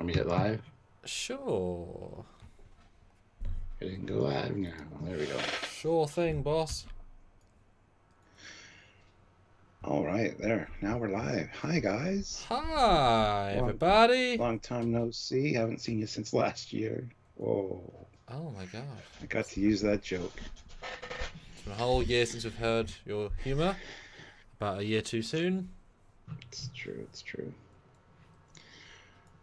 Want me to hit live? Sure. Hitting go live now. There we go. Sure thing, boss. All right, there. Now we're live. Hi, guys. Hi, Long, everybody. long time no see. Haven't seen you since last year. Whoa. Oh my god. I got to use that joke. It's been a whole year since we've heard your humour. About a year too soon. It's true. It's true.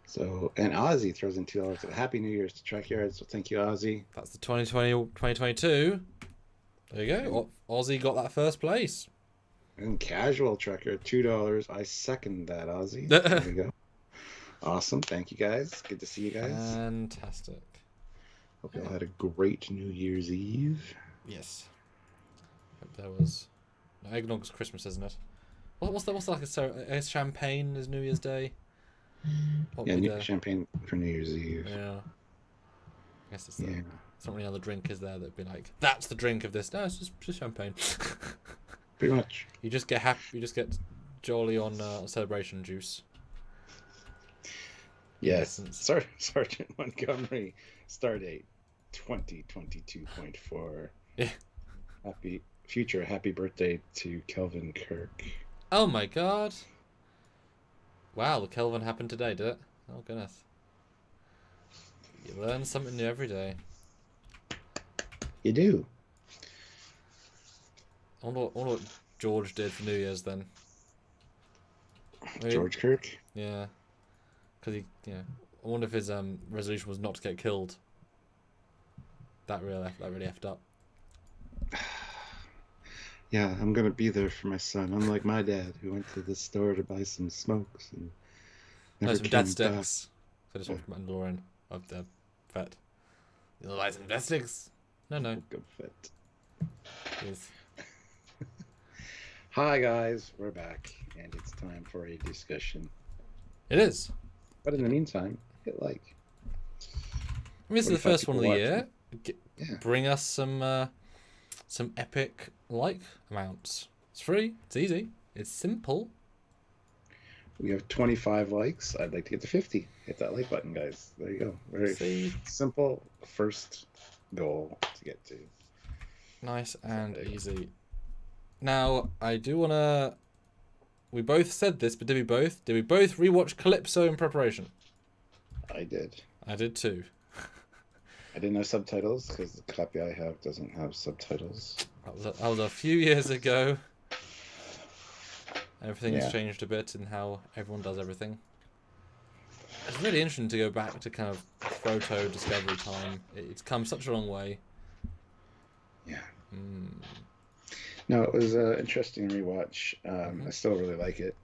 So, and Ozzy throws in $2. Happy New Year's to Trekyards. So thank you, Ozzy. That's the 2022. There you go. Aussie got that first place. And casual Trekker, $2. I second that, Ozzy. There we go. Awesome. Thank you, guys. Good to see you guys. Fantastic. Hope you all had a great New Year's Eve. Yes. Hope there was. No, eggnog's Christmas, isn't it? What's like a champagne is New Year's Day? Yeah, champagne for New Year's Eve. Yeah. I guess it's not really another drink, is there, that'd be like, that's the drink of this. No, it's just champagne. Pretty much. You just get happy. You just get jolly on celebration juice. Yes. Sergeant Montgomery, stardate 2022.4. Yeah. Happy birthday to Kelvin Kirk. Oh my god. Wow, the Kelvin happened today, did it? Oh goodness. You learn something new every day. You do. I wonder what George did for New Year's then. George Kirk? Yeah. Because I wonder if his resolution was not to get killed. That really effed up. Yeah, I'm gonna be there for my son. Unlike my dad, who went to the store to buy some smokes and never some came dead back. sticks. So just watched Mandalorian of the vet. You know, buy some dead sticks? No. Good fit. Yes. Hi guys, we're back, and it's time for a discussion. It is. But in the meantime, hit like. I mean, this is the first one of the year. Bring us some epic like amounts. It's free. It's easy. It's simple. We have 25 likes. I'd like to get to 50. Hit that like button, guys. There you go. Very simple first goal to get to. Nice and easy. Now, I do want to... We both said this, but did we both rewatch Calypso in preparation? I did. I did too. I didn't have subtitles because the copy I have doesn't have subtitles. That was a few years ago. Everything has changed a bit in how everyone does everything. It's really interesting to go back to kind of proto Discovery time. It's come such a long way. Yeah. No, it was an interesting rewatch. I still really like it.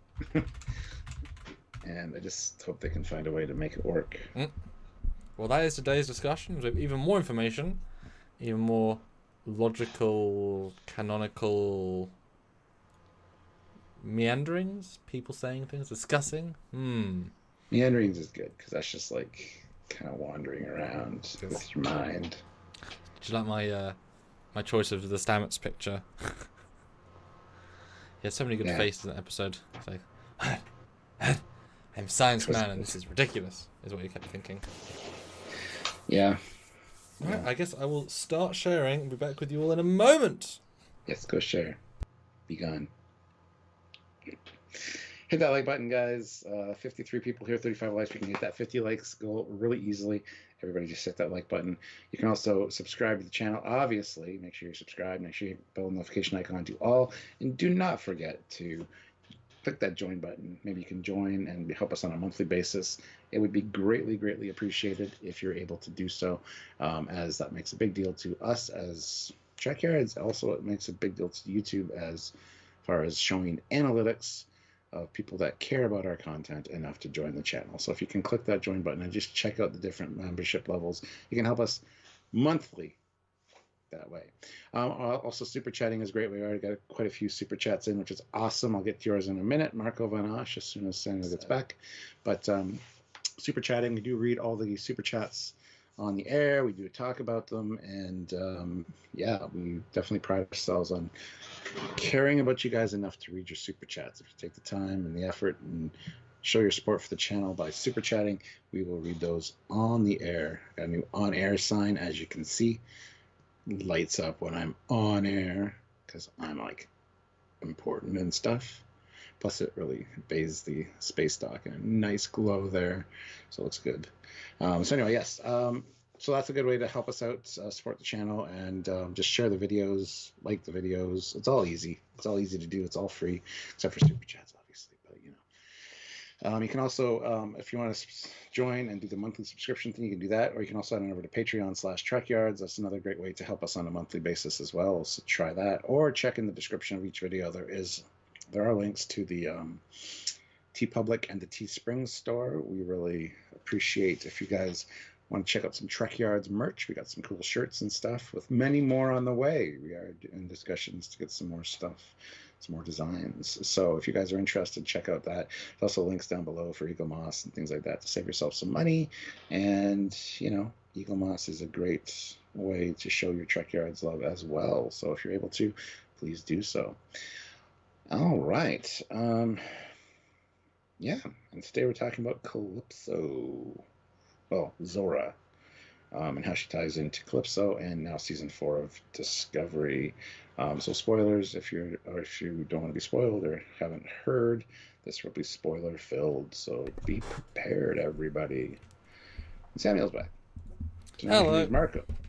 And I just hope they can find a way to make it work. Well, that is today's discussion with even more information, even more logical, canonical meanderings, people saying things, discussing. Meanderings is good, because that's just like kind of wandering around with your mind. Did you like my choice of the Stamets picture? He had so many good faces in that episode. It's like, I'm a science man and this is ridiculous, is what you kept thinking. Yeah. Alright, I guess I will start sharing and be back with you all in a moment. Yes, go share. Be gone. Hit that like button, guys. 53 people here, 35 likes. We can hit that 50 likes goal really easily. Everybody just hit that like button. You can also subscribe to the channel. Obviously, make sure you subscribe. Make sure you hit the bell notification icon to all. And do not forget to click that join button. Maybe you can join and help us on a monthly basis. It would be greatly, greatly appreciated if you're able to do so, as that makes a big deal to us as Trekyards. Also, it makes a big deal to YouTube as far as showing analytics of people that care about our content enough to join the channel. So if you can click that join button and just check out the different membership levels, you can help us monthly that way. Also, super chatting is great. We already got quite a few super chats in, which is awesome. I'll get to yours in a minute, Marco Van Osh, as soon as Samuel gets back. But super chatting, we do read all the super chats on the air. We do talk about them, and we definitely pride ourselves on caring about you guys enough to read your super chats. If you take the time and the effort and show your support for the channel by super chatting. We will read those on the air. Got a new on-air sign, as you can see. Lights up when I'm on air because I'm like important and stuff. Plus it really bathes the space dock in a nice glow there, so it looks good. So anyway, yes, so that's a good way to help us out, support the channel, and just share the videos, like the videos. It's all easy. It's all easy to do. It's all free, except for super chats, obviously. But you know, you can also, if you want to join and do the monthly subscription thing, you can do that, or you can also head on over to Patreon/Trekyards. That's another great way to help us on a monthly basis as well. So try that, or check in the description of each video. There are links to the TeePublic and the Teespring store. We really appreciate if you guys want to check out some Trekyards merch. We got some cool shirts and stuff, with many more on the way. We are in discussions to get some more stuff, some more designs. So if you guys are interested, check out that. There's also links down below for Eagle Moss and things like that to save yourself some money. And, you know, Eagle Moss is a great way to show your Trekyards love as well. So if you're able to, please do so. All right. Yeah, and today we're talking about Calypso. Well, Zora, and how she ties into Calypso and now season 4 of Discovery. So spoilers, if you don't want to be spoiled or haven't heard, this will be spoiler filled. So be prepared, everybody. Samuel's back. So now Hello.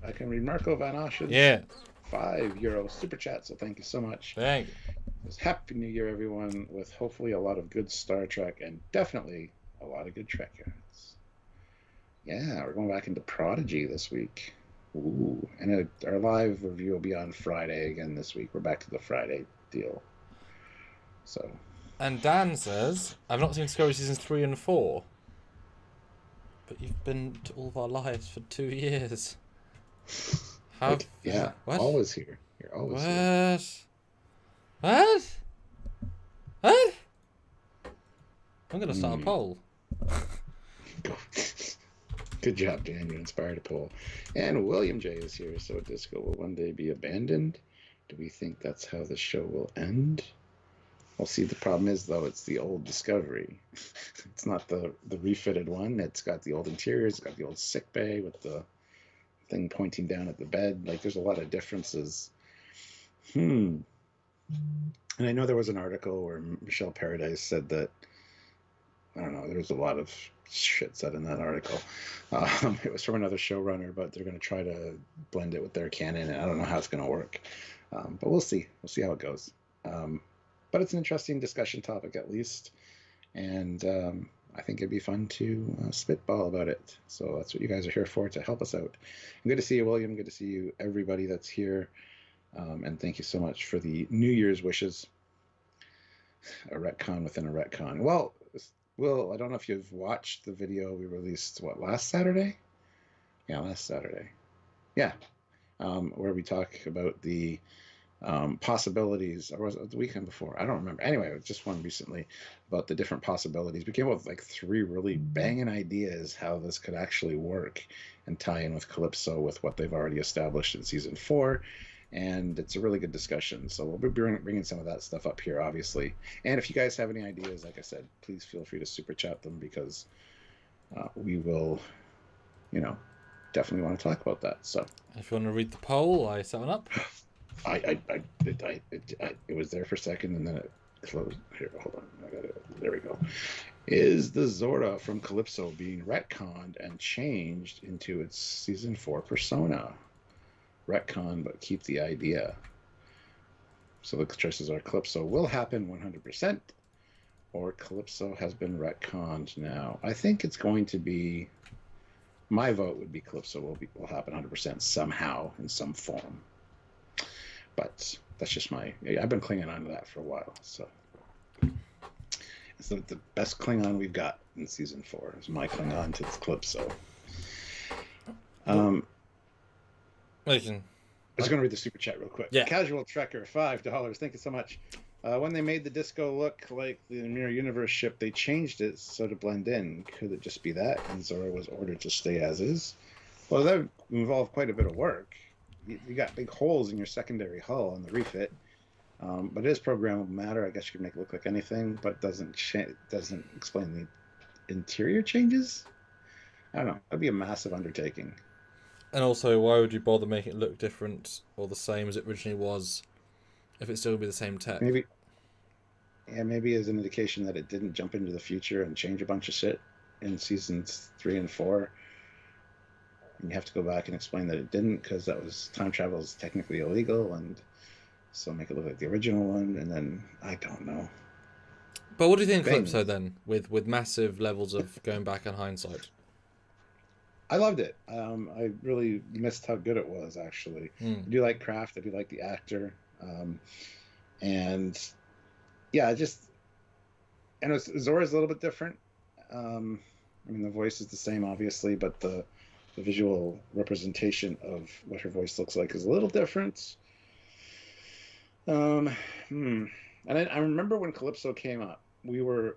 I can read Marco Van Oschen's €5 super chat. So thank you so much. Thank you. Happy New Year, everyone, with hopefully a lot of good Star Trek and definitely a lot of good Trekyards. Yeah, we're going back into Prodigy this week. Ooh, and our live review will be on Friday again this week. We're back to the Friday deal. So. And Dan says, I've not seen Discovery seasons 3 and 4. But you've been to all of our lives for 2 years. Yeah, what? Always here. You're always what? here. What? What? I'm going to start a poll. Good job, Dan. You inspired a poll. And William J is here. So Disco will one day be abandoned. Do we think that's how the show will end? Well, see, the problem is, though, it's the old Discovery. It's not the refitted one. It's got the old interiors. It's got the old sick bay with the thing pointing down at the bed. Like, there's a lot of differences. And I know there was an article where Michelle Paradise said that, I don't know, there was a lot of shit said in that article. It was from another showrunner, but they're going to try to blend it with their canon, and I don't know how it's going to work. But we'll see. We'll see how it goes. But it's an interesting discussion topic, at least. And I think it'd be fun to spitball about it. So that's what you guys are here for, to help us out. And good to see you, William. Good to see you, everybody that's here. And thank you so much for the New Year's wishes. A retcon within a retcon. Well, Will, I don't know if you've watched the video we released, last Saturday? Yeah, last Saturday. Yeah. Where we talk about the possibilities, or was it the weekend before? I don't remember. Anyway, it was just one recently about the different possibilities. We came up with like 3 really banging ideas how this could actually work and tie in with Calypso with what they've already established in season 4. And it's a really good discussion. So we'll be bringing some of that stuff up here, obviously. And if you guys have any ideas, like I said, please feel free to super chat them, because we will, definitely want to talk about that. So if you want to read the poll, I set one up. It was there for a second and then it closed. Here, hold on. I got it. There we go. Is the Zora from Calypso being retconned and changed into its season 4 persona? Retcon, but keep the idea. So the choices are: Calypso will happen 100%, or Calypso has been retconned now. I think it's going to be, my vote would be Calypso will happen 100% somehow in some form. But that's just I've been clinging on to that for a while. So it's the best Klingon we've got in season 4 is my Klingon to Calypso. I was going to read the super chat real quick. Yeah. Casual Trekker, $5. Thank you so much. When they made the disco look like the Mirror Universe ship, they changed it so to blend in. Could it just be that? And Zora was ordered to stay as is? Well, that involved quite a bit of work. You got big holes in your secondary hull on the refit. But it is programmable matter. I guess you can make it look like anything, but doesn't explain the interior changes. I don't know. That'd be a massive undertaking. And also, why would you bother making it look different or the same as it originally was if it's still going to be the same tech? Maybe as an indication that it didn't jump into the future and change a bunch of shit in seasons 3 and 4. And you have to go back and explain that it didn't because time travel is technically illegal, and so make it look like the original one. And then I don't know. But what do you think of Calypso then, with massive levels of going back in hindsight? I loved it. I really missed how good it was, actually. I do like Kraft. I do like the actor. And yeah, Zora's a little bit different. The voice is the same, obviously, but the visual representation of what her voice looks like is a little different. And I remember when Calypso came up, we were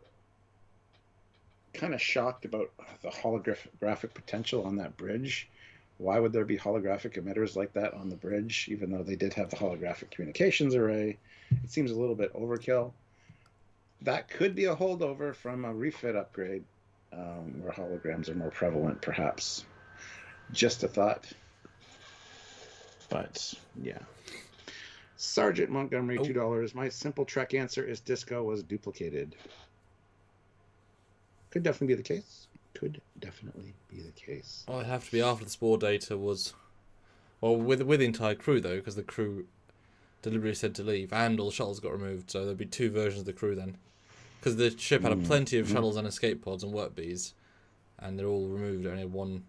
kind of shocked about the holographic potential on that bridge. Why would there be holographic emitters like that on the bridge, even though they did have the holographic communications array? It seems a little bit overkill. That could be a holdover from a refit upgrade, where holograms are more prevalent, perhaps. Just a thought. But, yeah. Sergeant Montgomery, $2. My simple Trek answer is Disco was duplicated. Could definitely be the case. Oh, it'd have to be after the spore data was... Well, with the entire crew, though, because the crew deliberately said to leave, and all the shuttles got removed, so there'd be 2 versions of the crew then. Because the ship had plenty of shuttles and escape pods and work bees, and they're all removed. Only one,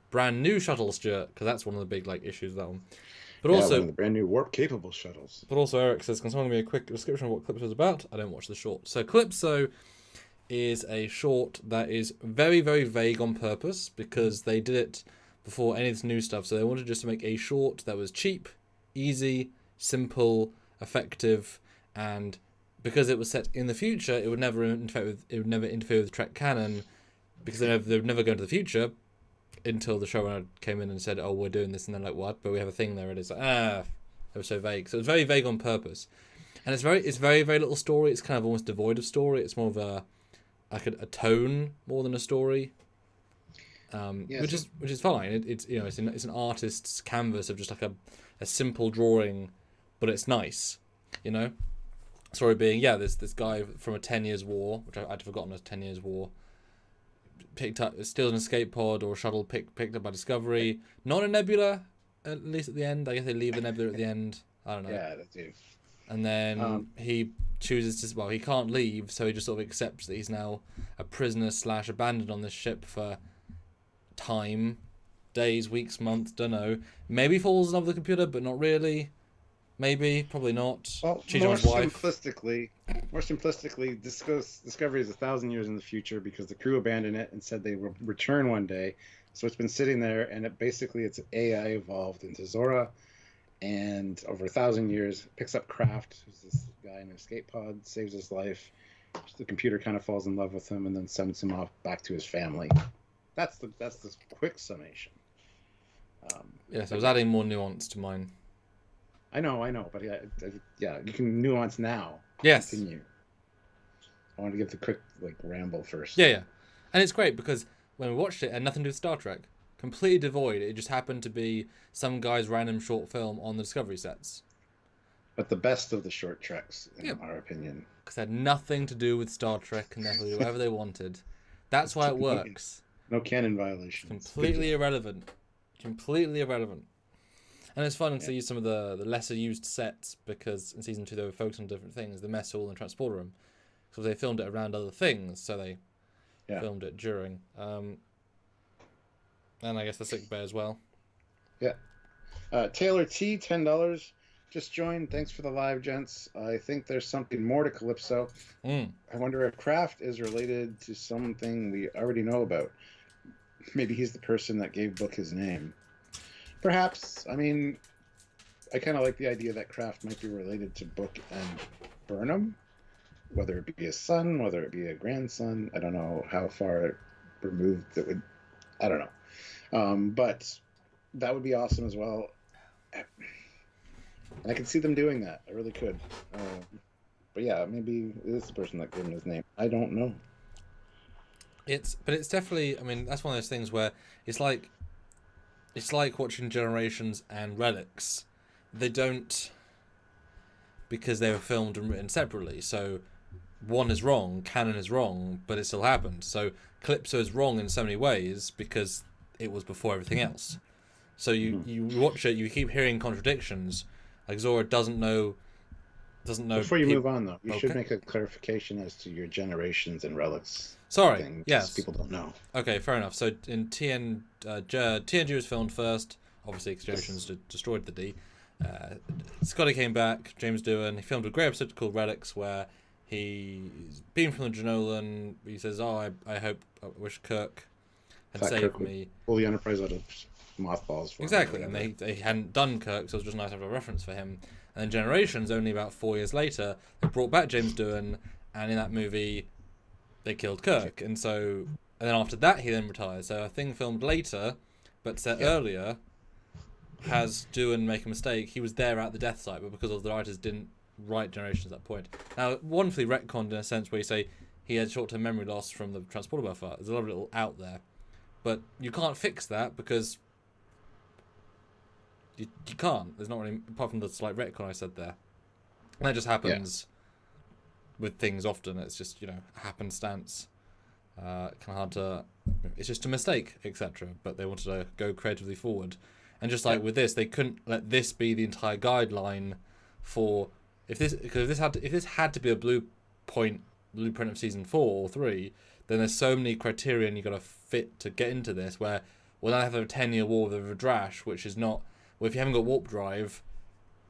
brand new shuttle, Stuart, because that's one of the big issues with that one. But also, one of the brand new warp-capable shuttles. But also, Eric says, can someone give me a quick description of what Calypso is about? I don't watch the short. So Calypso is a short that is very, very vague on purpose, because they did it before any of this new stuff. So they wanted just to make a short that was cheap, easy, simple, effective, and because it was set in the future, it would never interfere with Trek canon, because they would never go into the future until the showrunner came in and said, "Oh, we're doing this," and they're like, "What?" But we have a thing there, and it's like, they were so vague. So it's very vague on purpose, and it's very, very little story. It's kind of almost devoid of story. It's more of a tone more than a story, which is fine. It's an artist's canvas of just a simple drawing, but it's nice, Story being, there's this guy from a 10 years war, which I'd forgotten was 10 years war, steals an escape pod or a shuttle picked up by Discovery, not a nebula, at least at the end. I guess they leave the nebula at the end. I don't know. Yeah, they do. And then he chooses to, he can't leave, so he just sort of accepts that he's now a prisoner / abandoned on this ship for time, days, weeks, months, don't know. Maybe falls in love with the computer, but not really. Maybe, probably not. Well, more simplistically, Discovery is 1,000 years in the future because the crew abandoned it and said they will return one day. So it's been sitting there, and it's AI evolved into Zora, and over 1,000 years picks up Kraft, who's this guy in an escape pod, saves his life. The computer kind of falls in love with him and then sends him off back to his family. That's the quick summation. Yes, I was adding more nuance to mine. I know, but you can nuance now. Yes. Continue. I want to give the quick ramble first. Yeah, and it's great because when we watched it, it had nothing to do with Star Trek. Completely devoid. It just happened to be some guy's random short film on the Discovery sets. But the best of the short treks, in our opinion. Because it had nothing to do with Star Trek and they could do whatever they wanted. That's why it works. No canon violations. Completely irrelevant. And it's fun to use some of the lesser used sets because in season 2 they were focused on different things. The mess hall and the transporter room. So they filmed it around other things. So they filmed it during. And I guess the sick bay as well. Yeah. Taylor T, $10. Just joined. Thanks for the live, gents. I think there's something more to Calypso. I wonder if Kraft is related to something we already know about. Maybe he's the person that gave Book his name. Perhaps. I mean, I kind of like the idea that Kraft might be related to Book and Burnham. Whether it be a son, whether it be a grandson. I don't know how far removed that would... I don't know. But that would be awesome as well. And I could see them doing that. I really could. But yeah, maybe it is the person that gave him his name. I don't know. But it's definitely. I mean, that's one of those things where it's like watching Generations and Relics. They don't, because they were filmed and written separately. So one is wrong, Canon is wrong, but it still happened. So Calypso is wrong in so many ways because it was before everything else. So you watch it, you keep hearing contradictions. Like Zora doesn't know. Before you move on, though, you should make a clarification as to your Generations and Relics. Sorry, thing, yes. People don't know. Okay, fair enough. So in TNG was filmed first, obviously because Generations destroyed the D. Scotty came back, James Doohan. He filmed a great episode called Relics where he's beamed from the Janolan. He says, I wish Kirk had saved me. Pull the Enterprise out of mothballs for exactly, and they hadn't done Kirk, so it was just nice to have a reference for him. And then Generations, only about 4 years later, they brought back James Doohan, and in that movie, they killed Kirk. And then after that, he then retired. So a thing filmed later, but set earlier, has Doohan make a mistake. He was there at the death site, but because of the writers didn't write Generations at that point. Now, wonderfully retconned in a sense where you say he had short-term memory loss from the transporter buffer. There's a lot of little out there. But you can't fix that because you can't. There's not really, apart from the slight retcon I said there. And that just happens with things often. It's just, happenstance. Kind of hard to... It's just a mistake, etc. But they wanted to go creatively forward. And just like with this, they couldn't let this be the entire guideline for... If this had to be a blueprint of season 4 or 3, then there's so many criterion you got to fit to get into this, where we'll now have a 10-year war with a Vidrash, which is not... Well, if you haven't got warp drive,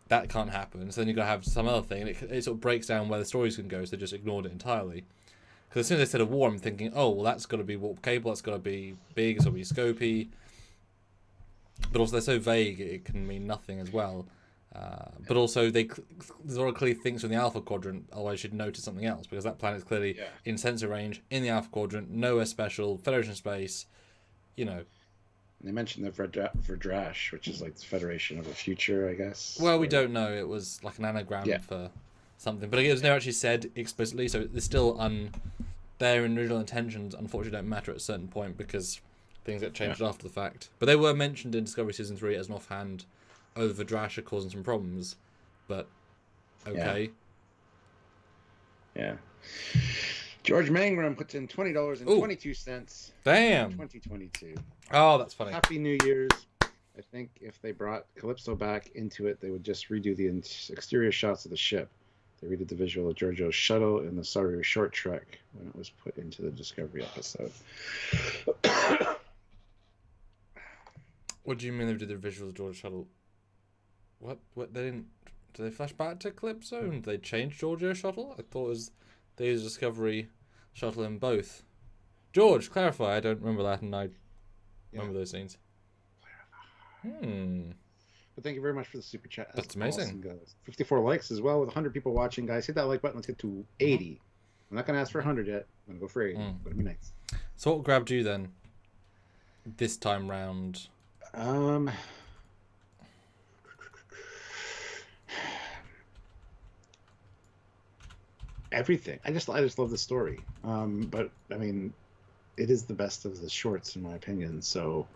that can't happen. So then you've got to have some other thing. It sort of breaks down where the stories can go, so they just ignored it entirely. Because as soon as they said a war, I'm thinking, oh, well, that's got to be warp cable, that's got to be big, it's got to be scopy. But also they're so vague, it can mean nothing as well. But also, Zora clearly thinks in the Alpha Quadrant, otherwise you should notice something else, because that planet's clearly in sensor range, in the Alpha Quadrant, nowhere special, Federation space, They mentioned the Vidrash, which is like the Federation of the Future, I guess. Well, we don't know. It was like an anagram for something. But it was never actually said explicitly, so it's still their original intentions, unfortunately, don't matter at a certain point because things get changed after the fact. But they were mentioned in Discovery Season 3 as an offhand, the Vidrash are causing some problems. But, okay. Yeah. George Mangrum puts in $20.22. Damn. 2022. Oh, that's funny. Happy New Year's. I think if they brought Calypso back into it, they would just redo the exterior shots of the ship. They redid the visual of Giorgio's shuttle in the Saru short trek when it was put into the Discovery episode. What do you mean they did the visual of Giorgio's shuttle? What? They didn't... Did they flash back to Calypso and they changed Giorgio's shuttle? I thought it was... They used Discovery shuttle in both. George, clarify. I don't remember that, and I remember those scenes. But thank you very much for the super chat. That's amazing. Awesome, guys. 54 likes as well with 100 people watching, guys. Hit that like button. Let's get to 80. I'm not going to ask for 100 yet. I'm going to go for 80. But it'd be nice. So what grabbed you then? This time round? Everything. I just love the story. But I mean, it is the best of the shorts in my opinion. So,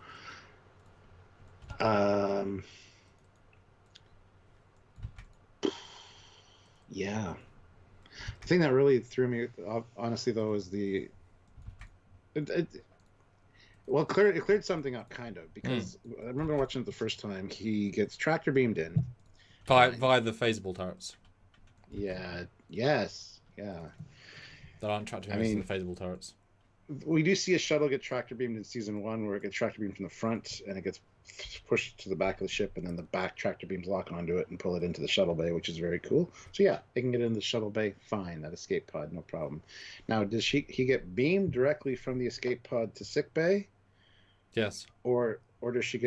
yeah. The thing that really threw me, honestly, though, is it cleared something up kind of, because I remember watching it the first time. He gets tractor beamed in via the phasable turrets. Yeah. Yes. Yeah. There aren't tractor beams in the phasable turrets. We do see a shuttle get tractor beamed in season 1, where it gets tractor beamed from the front and it gets pushed to the back of the ship, and then the back tractor beams lock onto it and pull it into the shuttle bay, which is very cool. So yeah, they can get in the shuttle bay fine. That escape pod, no problem. Now, does he get beamed directly from the escape pod to sick bay? Yes. Or does she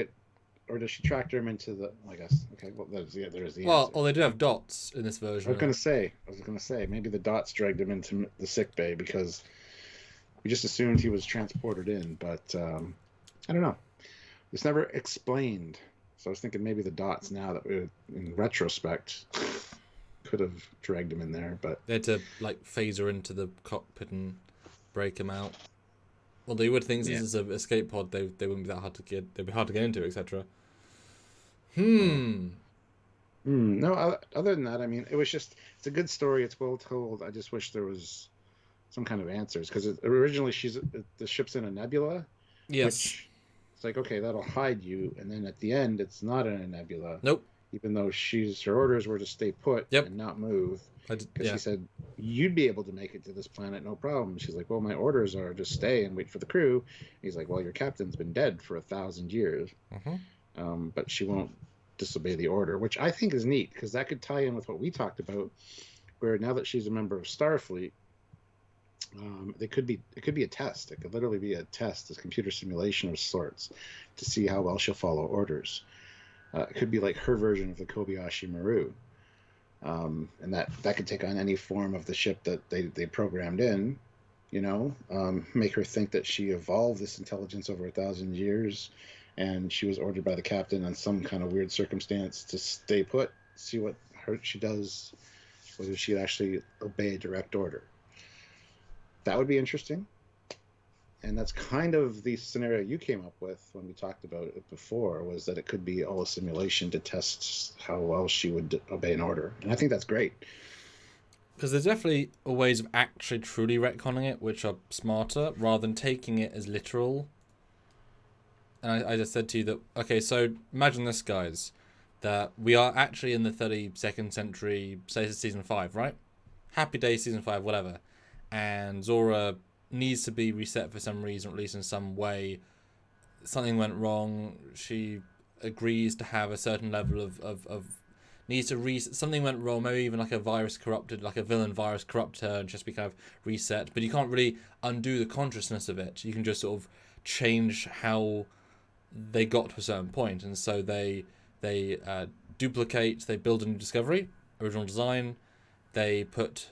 tractor him into the... I guess. Okay. Well, there's the well, answer. They do have dots in this version. I was gonna say maybe the dots dragged him into the sick bay because we just assumed he was transported in, but I don't know. It's never explained. So I was thinking maybe the dots now that we, in retrospect, could have dragged him in there, but they had to like phase her into the cockpit and break him out. Well, you would think this is an escape pod. They wouldn't be that hard to get. They'd be hard to get into, etc. No, other than that, I mean, it's a good story. It's well told. I just wish there was some kind of answers, because originally the ship's in a nebula. Yes. Which, it's like, okay, that'll hide you, and then at the end, it's not in a nebula. Nope. Even though her orders were to stay put and not move. Because she said, you'd be able to make it to this planet, no problem. She's like, well, my orders are just stay and wait for the crew. He's like, well, your captain's been dead for 1,000 years. But she won't disobey the order, which I think is neat, because that could tie in with what we talked about, where now that she's a member of Starfleet, it could be a test. It could literally be a test, a computer simulation of sorts, to see how well she'll follow orders. It could be like her version of the Kobayashi Maru. And that could take on any form of the ship that they programmed in, make her think that she evolved this intelligence over 1,000 years, and she was ordered by the captain on some kind of weird circumstance to stay put, see what she does, whether she'd actually obey a direct order. That would be interesting. And that's kind of the scenario you came up with when we talked about it before, was that it could be all a simulation to test how well she would obey an order. And I think that's great. Because there's definitely ways of actually truly retconning it, which are smarter, rather than taking it as literal. And I just said to you that, okay, so imagine this, guys, that we are actually in the 32nd century, say it's season 5, right? Happy Day season 5, whatever. And Zora needs to be reset for some reason, or at least in some way. Something went wrong. She agrees to have a certain level of needs to reset. Something went wrong. Maybe even like a virus corrupted, like a villain virus corrupted her and just be kind of reset. But you can't really undo the consciousness of it. You can just sort of change how they got to a certain point. And so they duplicate. They build a new discovery, original design. Because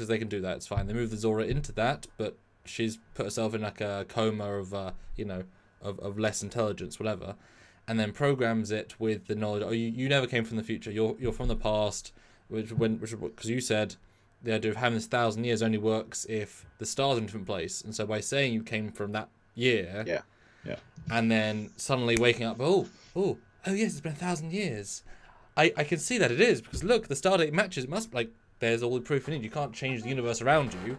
they can do that, it's fine. They move the Zora into that, but she's put herself in like a coma of less intelligence, whatever, and then programs it with the knowledge. Oh, you never came from the future. You're from the past, because you said the idea of having this 1,000 years only works if the star's in a different place, and so by saying you came from that year, and then suddenly waking up, oh yes, it's been 1,000 years. I can see that it is, because look, the stardate matches. It must, there's all the proof you need. You can't change the universe around you,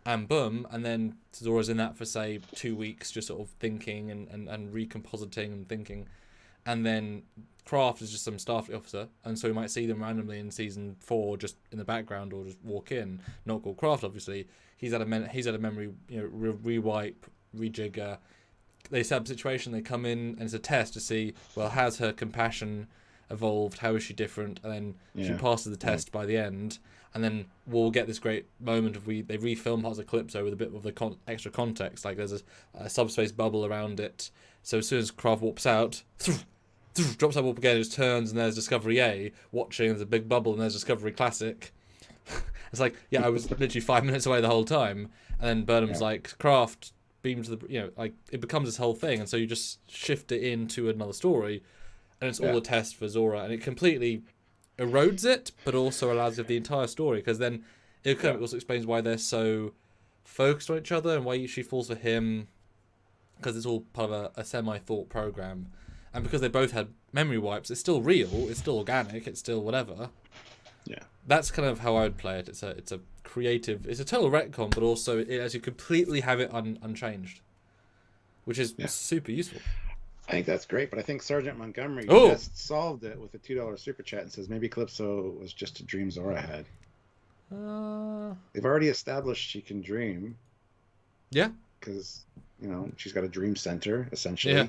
and boom, and then Zora's in that for say 2 weeks, just sort of thinking and recompositing and thinking, and then Kraft is just some Starfleet officer, and so we might see them randomly in season 4, just in the background, or just walk in. Not called Kraft, obviously. He's had a memory, rewipe, rejigger. They set up a situation. They come in, and it's a test to see, well, has her compassion evolved, how is she different, and then she passes the test by the end, and then we'll get this great moment of they refilm parts of Calypso with a bit of the extra context, like there's a subspace bubble around it, so as soon as Kraft warps out, drops that warp again, just turns, and there's Discovery A watching, there's a big bubble, and there's Discovery Classic. It's like, I was literally 5 minutes away the whole time, and then Burnham's like, Kraft beam to the, it becomes this whole thing, and so you just shift it into another story. And it's all a test for Zora, and it completely erodes it, but also allows you the entire story, because then it kind of also explains why they're so focused on each other and why she falls for him, because it's all part of a semi-thought program, and because they both had memory wipes, it's still real, it's still organic, it's still whatever. Yeah, that's kind of how I would play it. It's a creative, it's a total retcon, but also it lets you completely have it unchanged, which is super useful. I think that's great, but I think Sergeant Montgomery just solved it with a $2 super chat and says maybe Calypso was just a dream Zora had. They've already established she can dream. Yeah. Because, she's got a dream center, essentially. Yeah.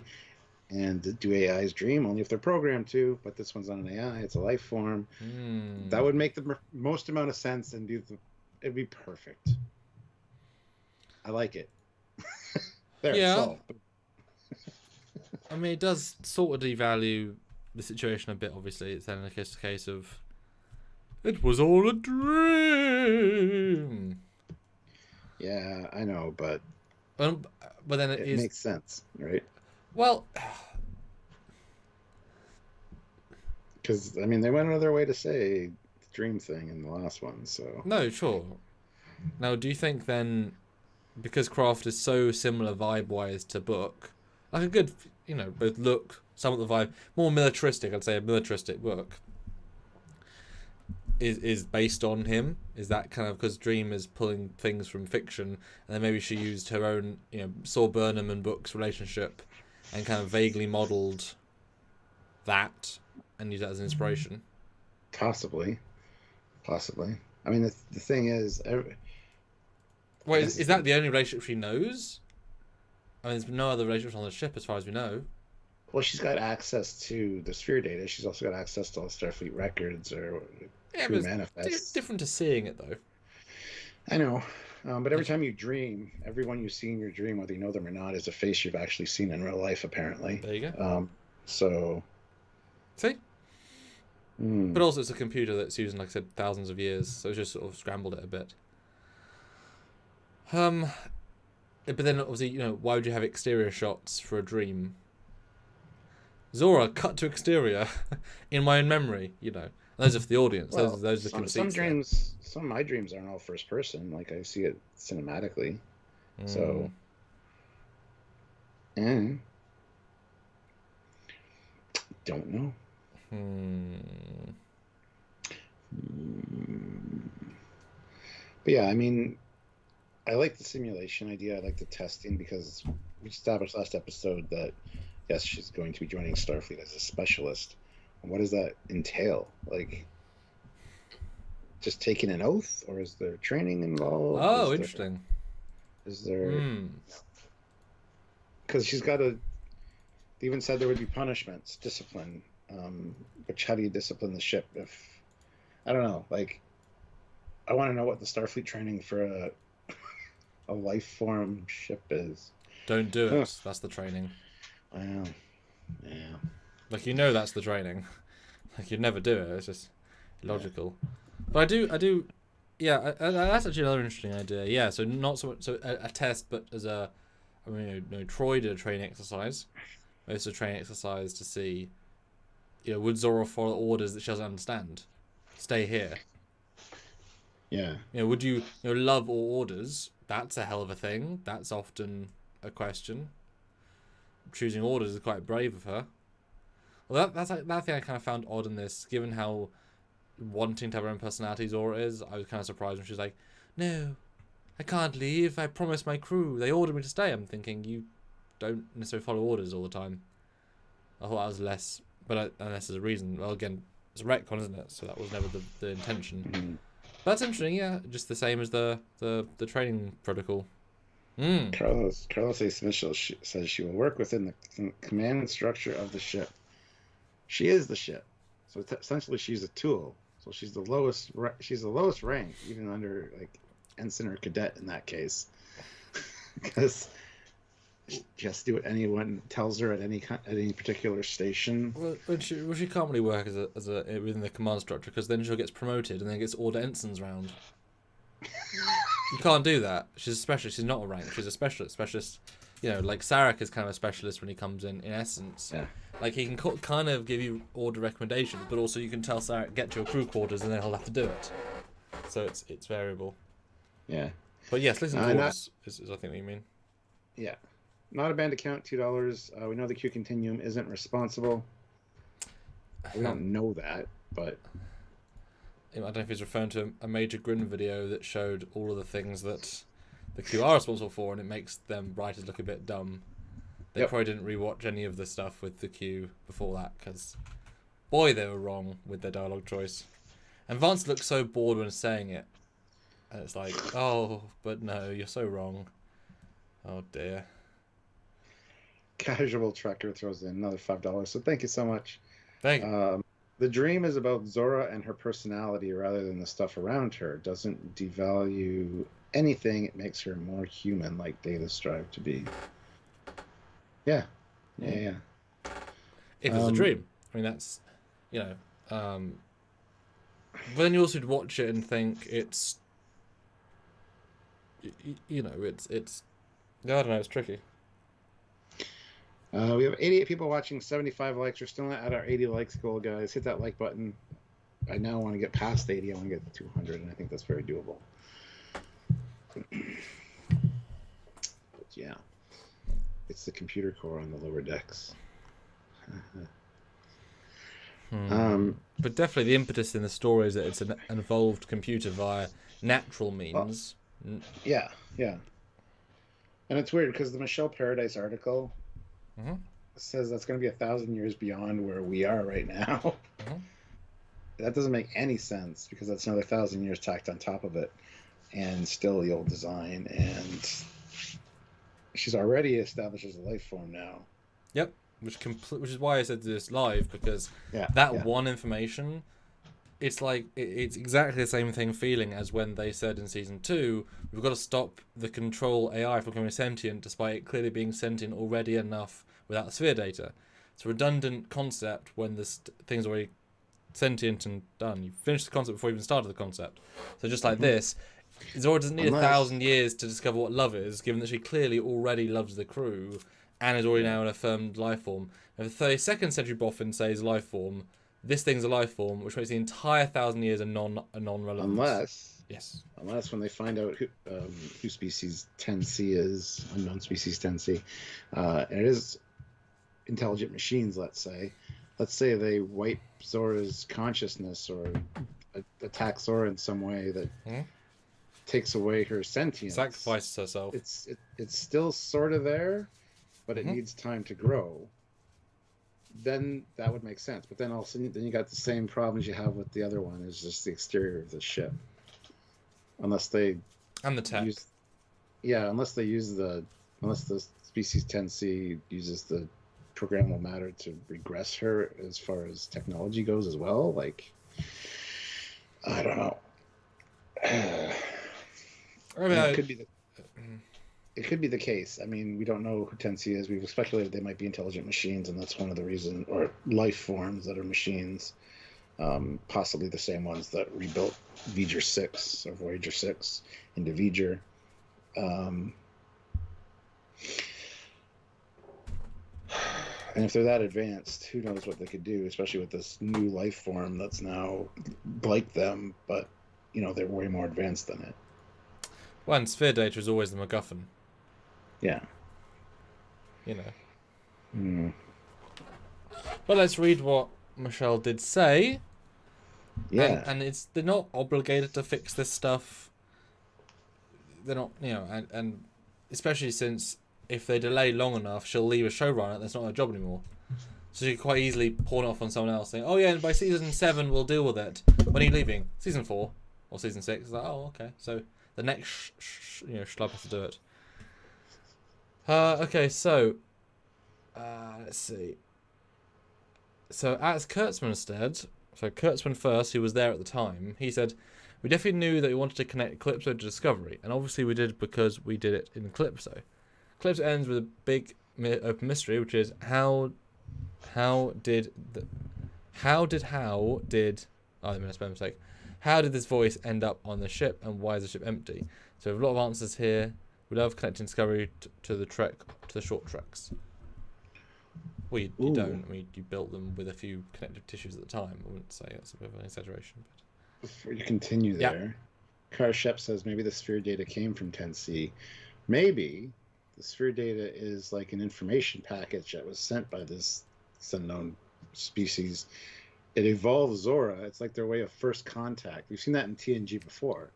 And do AIs dream? Only if they're programmed to, but this one's not an AI, it's a life form. That would make the most amount of sense, and it'd be perfect. I like it. It's solved. I mean, it does sort of devalue the situation a bit, obviously. It's then a case of, it was all a dream. Yeah, I know, but then it makes sense, right? Well, Because I mean, they went out of their way to say the dream thing in the last one. So No, sure. Now, do you think then, because Craft is so similar vibe-wise to Book, like a good, both look, somewhat the vibe, more militaristic, I'd say a militaristic book, is based on him? Is that kind of because Dream is pulling things from fiction, and then maybe she used her own, Saw Burnham and Book's relationship, and kind of vaguely modelled that, and used that as an inspiration? possibly. I mean, the thing is, Wait, is that the only relationship she knows? I mean, there's no other relationships on the ship as far as we know. well, she's got access to the sphere data. She's also got access to all Starfleet records or Yeah, crew but it's manifests. different to seeing it, though. I know, but every time you dream, everyone you see in your dream, whether you know them or not, is a face you've actually seen in real life. Apparently. There you go. So. See? Hmm. But also it's a computer that's used, like I said, thousands of years, so it's just sort of scrambled it a bit. But then obviously, why would you have exterior shots for a dream? Zora, cut to exterior in my own memory, Those are for the audience. Well, those are the some conceits. dreams, some of my dreams aren't all first person. Like I see it cinematically. So. And. Don't know. But yeah, I mean, I like the simulation idea. I like the testing because we established last episode that yes, she's going to be joining Starfleet as a specialist. And what does that entail? Like, just taking an oath, or is there training involved? Oh, interesting. Is there? Because she's got to. They even said there would be punishments, discipline. Which how do you discipline the ship if I don't know, like I want to know what the Starfleet training for a life form ship is. Don't do it. That's the training. Wow. Yeah. Like that's the training. Like you'd never do it. It's just illogical. Yeah. But I do. Yeah, that's actually another interesting idea. Yeah, so not so much a test, but as Troy did a training exercise. It's a training exercise to see. Would Zora follow orders that she doesn't understand? Stay here. Yeah. Would you love all orders? That's a hell of a thing. That's often a question. Choosing orders is quite brave of her. Well, that's like that thing I kind of found odd in this, given how wanting to have her own personality Zora is. I was kind of surprised when she was like, "No, I can't leave. I promised my crew. They ordered me to stay." I'm thinking you don't necessarily follow orders all the time. I thought that was less. But unless there's a reason. Well, again, it's a retcon, isn't it? So that was never the intention. Mm-hmm. But that's interesting, yeah. Just the same as the training protocol. Carlos A. Smith says she will work within the command structure of the ship. She is the ship, so essentially she's a tool. So she's the lowest. She's the lowest rank, even under like ensign or cadet in that case, because. Just do what anyone tells her at any particular station. Well, she can't really work as a within the command structure because then she gets promoted and then gets order ensigns round. You can't do that. She's a specialist. She's not a rank. She's a specialist. Specialist. Like Sarek is kind of a specialist when he comes in essence. Yeah. Like he can kind of give you order recommendations, but also you can tell Sarek get to your crew quarters and then he'll have to do it. So it's variable. Yeah. But yes, listen to orders is I think what you mean. Yeah. Not a banned account, $2. We know the Q Continuum isn't responsible. We don't know that, but I don't know if he's referring to a Major Grin video that showed all of the things that the Q are responsible for, and it makes them writers look a bit dumb. They probably didn't rewatch any of the stuff with the Q before that, because boy, they were wrong with their dialogue choice. And Vance looks so bored when saying it, and it's like, oh, but no, you're so wrong. Oh dear. Casual Trekker throws in another $5. So thank you so much. Thank you. The dream is about Zora and her personality rather than the stuff around her. It doesn't devalue anything. It makes her more human, like Data strive to be. Yeah. If it's a dream. I mean, that's, but then you also watch it and think it's, it's, I don't know, it's tricky. We have 88 people watching, 75 likes. We're still not at our 80 likes goal, guys. Hit that like button. I now want to get past 80. I want to get to 200, and I think that's very doable. But yeah, it's the computer core on the lower decks. But definitely the impetus in the story is that it's an evolved computer via natural means. Yeah. And it's weird because the Michelle Paradise article says that's going to be 1,000 years beyond where we are right now. That doesn't make any sense because that's another 1,000 years tacked on top of it, and still the old design. And she's already established as a life form now. Yep, which is why I said this live, because one information, it's like it's exactly the same thing feeling as when they said in season 2, we've got to stop the control AI from becoming sentient, despite it clearly being sentient already enough without the sphere data. It's a redundant concept when this thing's already sentient and done. You finished the concept before you even started the concept. So just like this, Zora doesn't need 1,000 years to discover what love is, given that she clearly already loves the crew and is already now an affirmed life form. If the 32nd century boffin says life form, this thing's a life form, which makes the entire 1,000 years a non-relevant. Unless when they find out who species 10C is, unknown species 10C, and it is intelligent machines, let's say they wipe Zora's consciousness or attack Zora in some way that takes away her sentience. Sacrifices herself. It's still sort of there, but it needs time to grow. Then that would make sense. But then also, then you got the same problems you have with the other one. Is just the exterior of the ship. Unless they and the tech. Unless the species 10C uses the programmable matter to regress her as far as technology goes as well. Like, I don't know. It could be the case. I mean, we don't know who 10C is. We've speculated they might be intelligent machines, and that's one of the reasons, or life forms that are machines, possibly the same ones that rebuilt Voyager 6 or Voyager 6 into Voyager. And if they're that advanced, who knows what they could do, especially with this new life form that's now like them, but, they're way more advanced than it. Well, and sphere data is always the MacGuffin. Yeah. But let's read what Michelle did say. Yeah. And they're not obligated to fix this stuff. They're not, and especially since if they delay long enough, she'll leave a showrunner that's not her job anymore. So she could quite easily pawn it off on someone else, saying, "Oh yeah, and by season 7 we'll deal with it." When are you leaving? Season 4 or season 6? It's like, oh, okay. So the next schlub has to do it. Okay, so let's see. So as Kurtzman said, Kurtzman first, who was there at the time, he said, "We definitely knew that we wanted to connect Calypso to Discovery, and obviously we did because we did it in Calypso. Calypso ends with a big open mystery, which is how did this voice end up on the ship, and why is the ship empty? So we have a lot of answers here. We love connecting Discovery to the short treks. Well, you don't. I mean, you built them with a few connective tissues at the time. I wouldn't say that's a bit of an exaggeration. But before you continue there, Car Shep says maybe the sphere data came from 10C. Maybe the sphere data is like an information package that was sent by this unknown species. It evolves Zora. It's like their way of first contact. We've seen that in TNG before,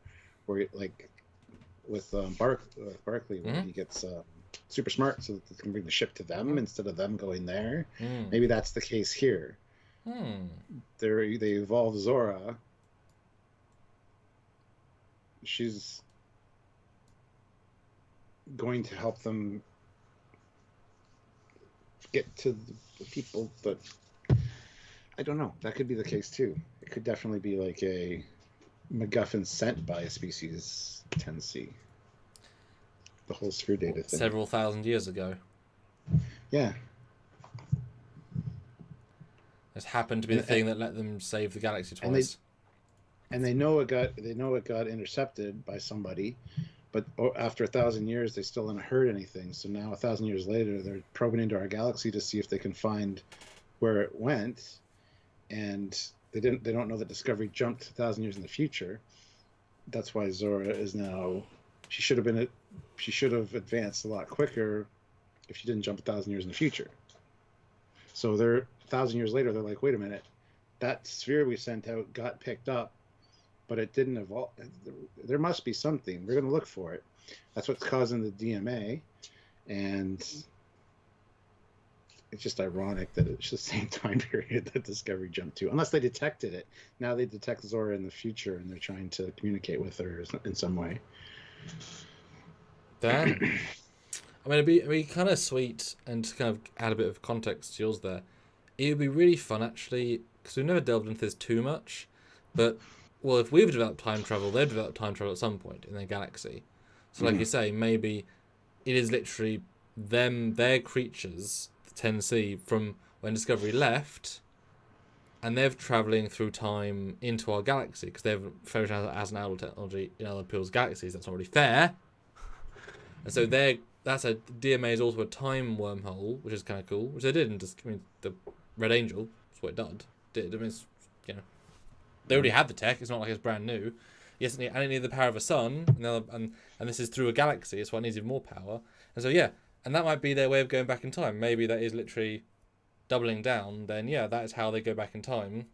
where like with Barclay, where he gets super smart so that they can bring the ship to them instead of them going there. Maybe that's the case here. They evolve Zora. She's going to help them get to the people that, I don't know. That could be the case too. It could definitely be like a MacGuffin sent by a species 10C. The whole sphere data thing. Several thousand years ago. Yeah. It happened to be the thing that let them save the galaxy twice. And they know it got intercepted by somebody, but after 1,000 years, they still haven't heard anything. So now 1,000 years later, they're probing into our galaxy to see if they can find where it went. And they don't know that Discovery jumped 1,000 years in the future. That's why Zora is now. She should have advanced a lot quicker if she didn't jump 1,000 years in the future. So they're 1,000 years later. They're like, wait a minute, that sphere we sent out got picked up, but it didn't evolve. There must be something. We're going to look for it. That's what's causing the DMA, and it's just ironic that it's the same time period that Discovery jumped to, unless they detected it. Now they detect Zora in the future, and they're trying to communicate with her in some way. Damn. I mean, it'd be kind of sweet, and to kind of add a bit of context to yours there, it would be really fun, actually, because we've never delved into this too much, but, well, if we've developed time travel, they've developed time travel at some point in their galaxy. So like you say, maybe it is literally their creatures, the 10C, from when Discovery left, and they're travelling through time into our galaxy, because they've flourished as an adult technology in other people's galaxies. That's not really fair. And so that's a DMA is also a time wormhole, which is kind of cool, which they did in the Red Angel. That's what it did. I mean, it's, they already had the tech. It's not like it's brand new. Yes, and it needed the power of a sun, and this is through a galaxy. It's why it needs even more power. And so and that might be their way of going back in time. Maybe that is literally doubling down. Then that is how they go back in time.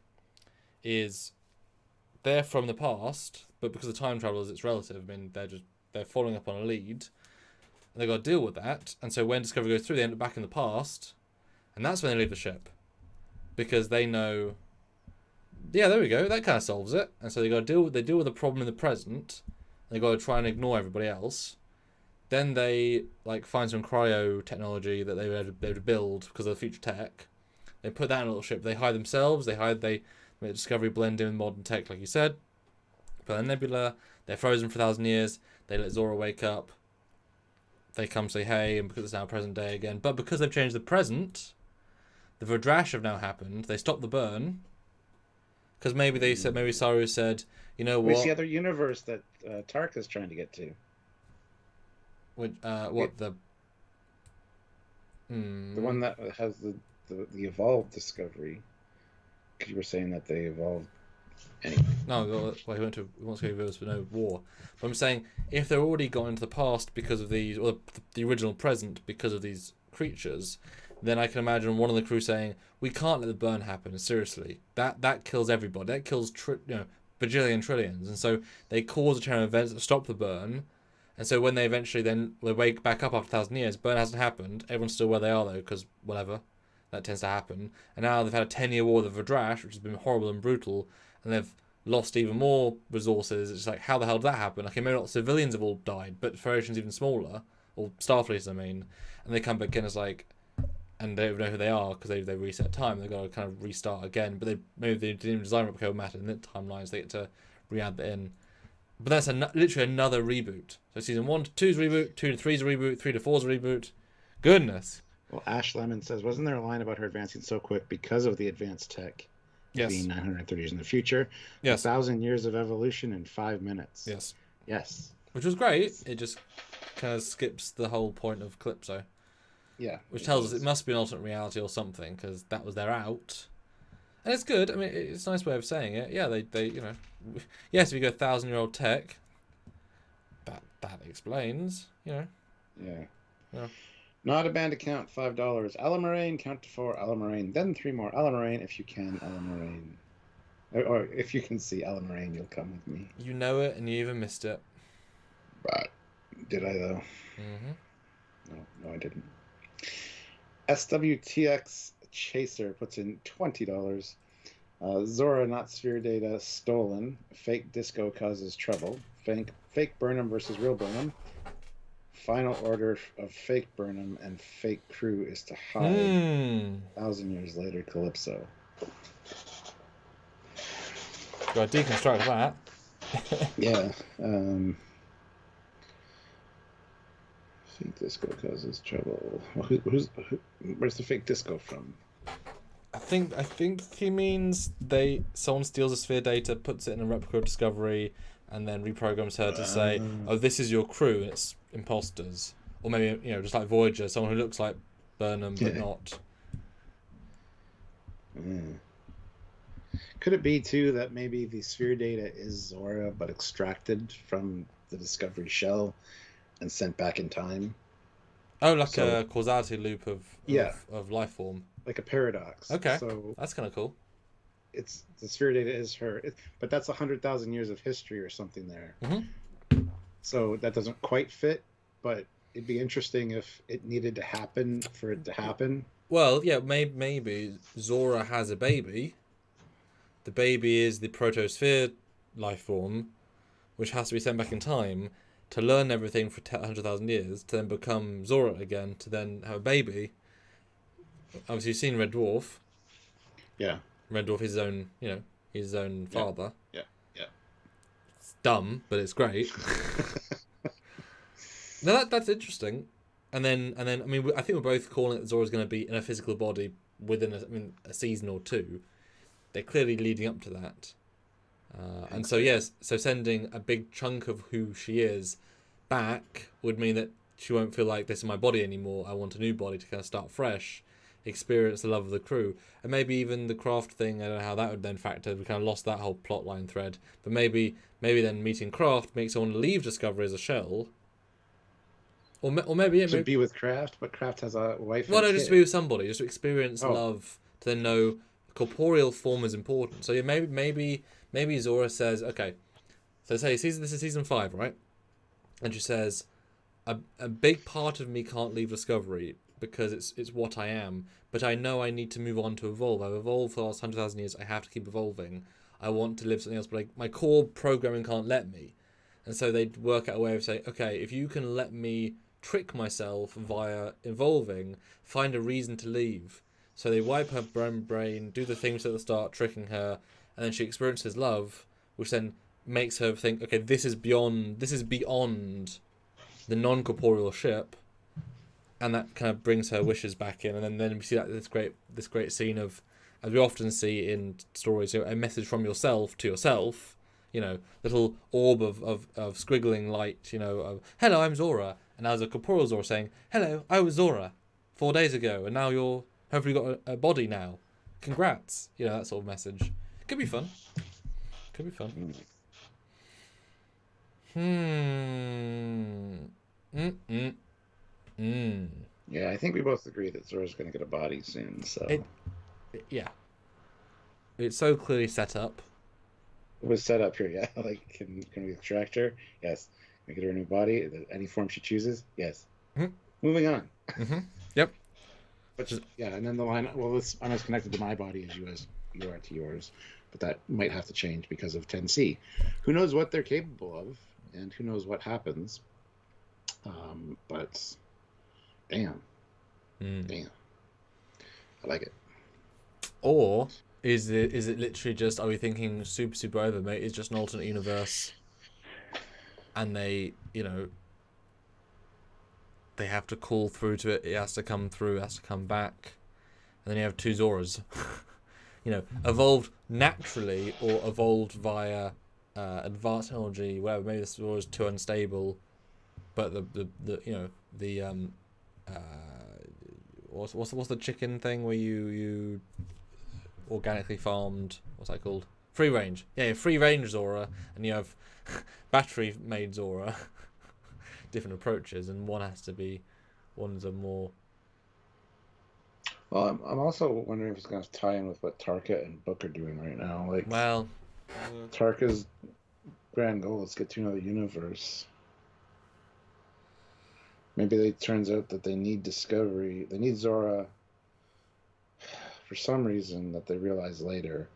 Is they're from the past, but because of time travelers, it's relative. I mean, they're following up on a lead. And they've got to deal with that. And so when Discovery goes through, they end up back in the past. And that's when they leave the ship. Because they know, there we go, that kind of solves it. And so they deal with the problem in the present. And they got to try and ignore everybody else. Then they find some cryo technology that they would build because of the future tech. They put that in a little ship. They hide themselves. They make Discovery blend in with modern tech, like you said. Put a nebula. They're frozen for 1,000 years. They let Zora wake up. They come say hey, and because it's now present day again. But because they've changed the present, the Verdrash have now happened. They stopped the burn. Because maybe Saru said, you know what? It's the other universe that Tarka's trying to get to. Which, the one that has the evolved Discovery. Because you were saying that they evolved anyway. No, he wants to go universe for no war. But I'm saying, if they're already gone into the past because of these, or the original present because of these creatures, then I can imagine one of the crew saying, we can't let the burn happen, seriously. That kills everybody. That kills bajillion trillions. And so they cause a chain of events that stop the burn. And so when they eventually they wake back up after 1,000 years, burn hasn't happened. Everyone's still where they are, though, because whatever. That tends to happen. And now they've had a 10-year war with the Verdrash, which has been horrible and brutal, and they've lost even more resources. It's like, how the hell did that happen? Like, maybe not civilians have all died, but Federation's even smaller, or Starfleet's, I mean. And they come back in as and they don't even know who they are because they reset time. They've got to kind of restart again. But maybe they didn't even design replica matter in the timelines. They get to re-add that in. But that's literally another reboot. So season 1 to 2's reboot, 2 to 3's reboot, 3 to 4's reboot. Goodness. Well, Ash Lemon says, wasn't there a line about her advancing so quick because of the advanced tech? Yes. Being 930 years in the future. Yes. 1,000 years of evolution in 5 minutes. Yes. Yes. Which was great. It just kind of skips the whole point of Calypso. Yeah. Which tells us it must be an alternate reality or something, because that was their out. And it's good. I mean, it's a nice way of saying it. Yeah, they yes, if you go 1,000-year-old tech, that explains, Yeah. Yeah. Not a band account, $5. Alamarine, count to 4, Alamarine, then 3 more. Alamarine, if you can, Alamarine. Or if you can see Alamarine, you'll come with me. You know it, and you even missed it. But did I, though? Mm-hmm. No, I didn't. SWTX Chaser puts in $20. Zora, not sphere data, stolen. Fake disco causes trouble. Fake Burnham versus real Burnham. Final order of fake Burnham and fake crew is to hide. 1,000 years later, Calypso. Got to deconstruct that. Yeah. Fake disco causes trouble. Well, where's the fake disco from? I think he means someone steals a sphere data, puts it in a replica of Discovery, and then reprograms her to say, "Oh, this is your crew, and it's imposters." Or maybe, just like Voyager, someone who looks like Burnham but not. Could it be too that maybe the sphere data is Zora but extracted from the Discovery shell and sent back in time? Oh, like a causality loop of life form. Like a paradox. Okay, so that's kind of cool. It's the sphere data is her, but that's 100,000 years of history or something there. Mm-hmm. So that doesn't quite fit, but it'd be interesting if it needed to happen for it to happen. Well, yeah, maybe Zora has a baby. The baby is the protosphere life form, which has to be sent back in time to learn everything for 100,000 years, to then become Zora again, to then have a baby. Obviously, you've seen Red Dwarf. Yeah. Red Dwarf is his own father. Yeah. It's dumb, but it's great. Now that's interesting. And then I mean, I think we're both calling it Zora's going to be in a physical body within a season or two. They're clearly leading up to that. And so sending a big chunk of who she is back would mean that she won't feel like this is my body anymore. I want a new body to kind of start fresh, experience the love of the crew, and maybe even the craft thing. I don't know how that would then factor. We kind of lost that whole plotline thread. But maybe then meeting Craft makes someone leave Discovery as a shell. Or maybe it should be with Craft, but Craft has a wife. Well, no, just to be with somebody, just to experience love, to then know corporeal form is important. So maybe Zora says, okay, so say this is season 5, right? And she says, a big part of me can't leave Discovery because it's what I am, but I know I need to move on to evolve. I've evolved for the last 100,000 years. I have to keep evolving. I want to live something else, but my core programming can't let me. And so they'd work out a way of saying, okay, if you can let me trick myself via evolving, find a reason to leave. So they wipe her brain, do the things at the start, tricking her, and then she experiences love, which then makes her think, okay, this is beyond the non-corporeal ship, and that kind of brings her wishes back in. And then we see that this great scene of, as we often see in stories, a message from yourself to yourself, little orb of squiggling light, of, hello, I'm Zora. And now there's a corporeal Zora saying, hello, I was Zora 4 days ago, and now you're hopefully got a body now. Congrats. That sort of message. Could be fun. Yeah, I think we both agree that Zora's going to get a body soon. So it's so clearly set up. It was set up here, yeah. Like, can we extract her? Yes. Can we get her a new body? Any form she chooses? Yes. Mm-hmm. Moving on. Mm-hmm. Yep. But and then the line. Well, I'm as connected to my body as you are to yours, but that might have to change because of 10C. Who knows what they're capable of, and who knows what happens. But damn, I like it. Or is it literally just, are we thinking super over, mate? It's just an alternate universe, and they they have to call through to it. It has to come through. It has to come back, and then you have two Zoras. Evolved naturally or evolved via advanced technology. Whatever. Maybe this Zora's too unstable, but what's the chicken thing where you organically farmed? What's that called? Free range. Yeah, free range Zora, and you have battery made Zora. Different approaches, and one's a more. Well, I'm also wondering if it's going to tie in with what Tarka and Book are doing right now. Like, well, Tarka's grand goal is to get to another universe. Maybe it turns out that they need Discovery. They need Zora for some reason that they realize later.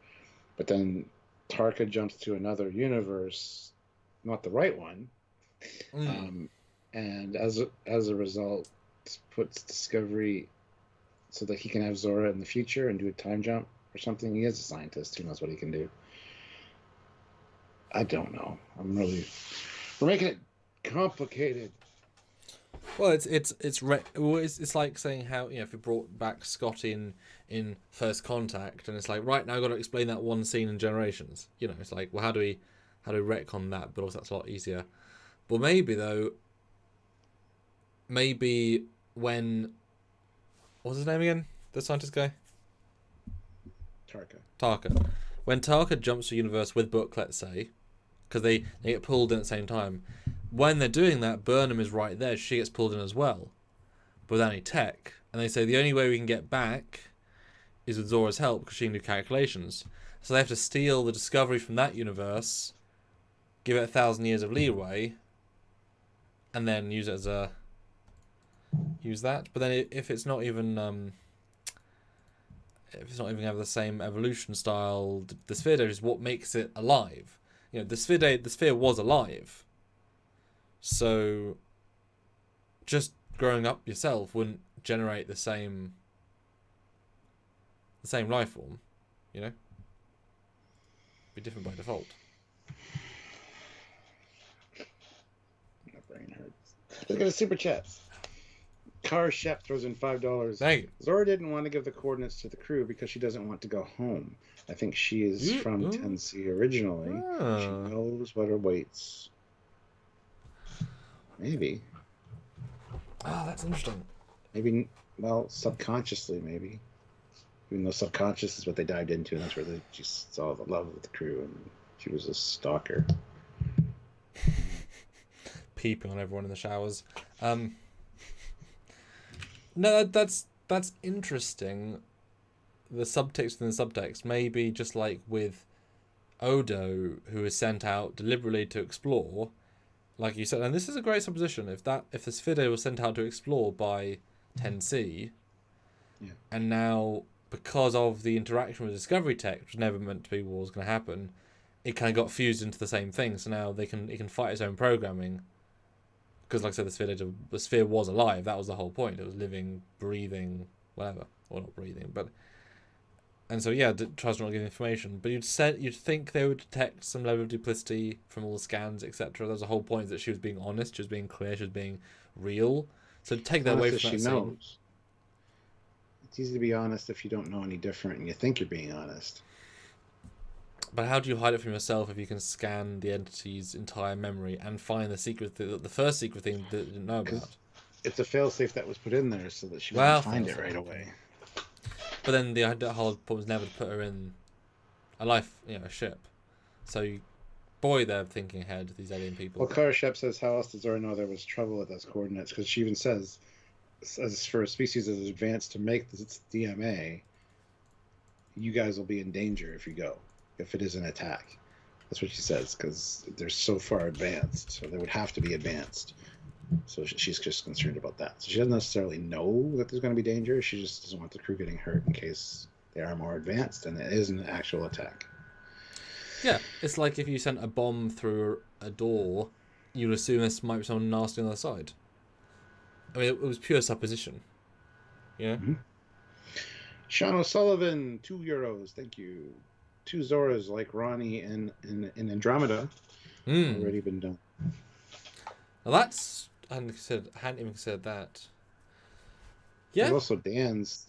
But then Tarka jumps to another universe, not the right one. And as a result, puts Discovery so that he can have Zora in the future and do a time jump or something. He is a scientist. Who knows what he can do? I don't know. We're making it complicated. Well, it's like saying how if you brought back Scott in First Contact, and it's like, right now I've got to explain that one scene in Generations. It's like, well, how do we how to retcon that, but also that's a lot easier. But maybe though, maybe when, what's his name again? The scientist guy? Tarka. When Tarka jumps to a universe with Book, let's say, because they get pulled in at the same time, when they're doing that, Burnham is right there. She gets pulled in as well, but without any tech. And they say the only way we can get back is with Zora's help, because she can do calculations. So they have to steal the discovery from that universe, give it 1,000 years of leeway, and then use it as a... use that. But then if it's not even... if it's not even have the same evolution style, the sphere is what makes it alive. You know, the sphere was alive. So just growing up yourself wouldn't generate the same life form, you know? Be different by default. My brain hurts. Look at the super chats. Car Shep throws in $5. Thank you. Zora didn't want to give the coordinates to the crew because she doesn't want to go home. I think she is from 10C originally. She knows what awaits. Maybe. Oh, that's interesting. Maybe, well, subconsciously, maybe. Even though subconscious is what they dived into, and that's where she saw the love of the crew, and she was a stalker. Peeping on everyone in the showers. No, that's interesting. The subtext within the subtext. Maybe just like with Odo, who is sent out deliberately to explore, like you said, and this is a great supposition. If the Sphere was sent out to explore by 10C, and now because of the interaction with Discovery Tech, which was never meant to be what was going to happen, it kind of got fused into the same thing. So now it can fight its own programming. Because, like I said, the sphere was alive. That was the whole point. It was living, breathing, whatever. Or not breathing, but... And so, yeah, it tries to not give information. But you'd think they would detect some level of duplicity from all the scans, etc. There's a whole point that she was being honest, she was being clear, she was being real. So take that away from that scene. Knows. It's easy to be honest if you don't know any different and you think you're being honest. But how do you hide it from yourself if you can scan the entity's entire memory and find the secret, the first secret thing that you didn't know about? It's a failsafe that was put in there so that she wouldn't find it right away. But then the whole point was never to put her in a ship. So, boy, they're thinking ahead, these alien people. Well, Clara Shep says, how else does Zora know there was trouble with those coordinates? Because she even says, as for a species as advanced to make this DMA, you guys will be in danger if you go. If it is an attack. That's what she says, because they're so far advanced, so they would have to be advanced. So she's just concerned about that. So she doesn't necessarily know that there's going to be danger. She just doesn't want the crew getting hurt in case they are more advanced and it is an actual attack. Yeah, it's like if you sent a bomb through a door, you'd assume this might be someone nasty on the other side. I mean, it was pure supposition. Yeah. Mm-hmm. Sean O'Sullivan, €2. Thank you. 2 Zoras like Ronnie in Andromeda already been done. Well, that's I hadn't even considered that. Yeah. There's also Dan's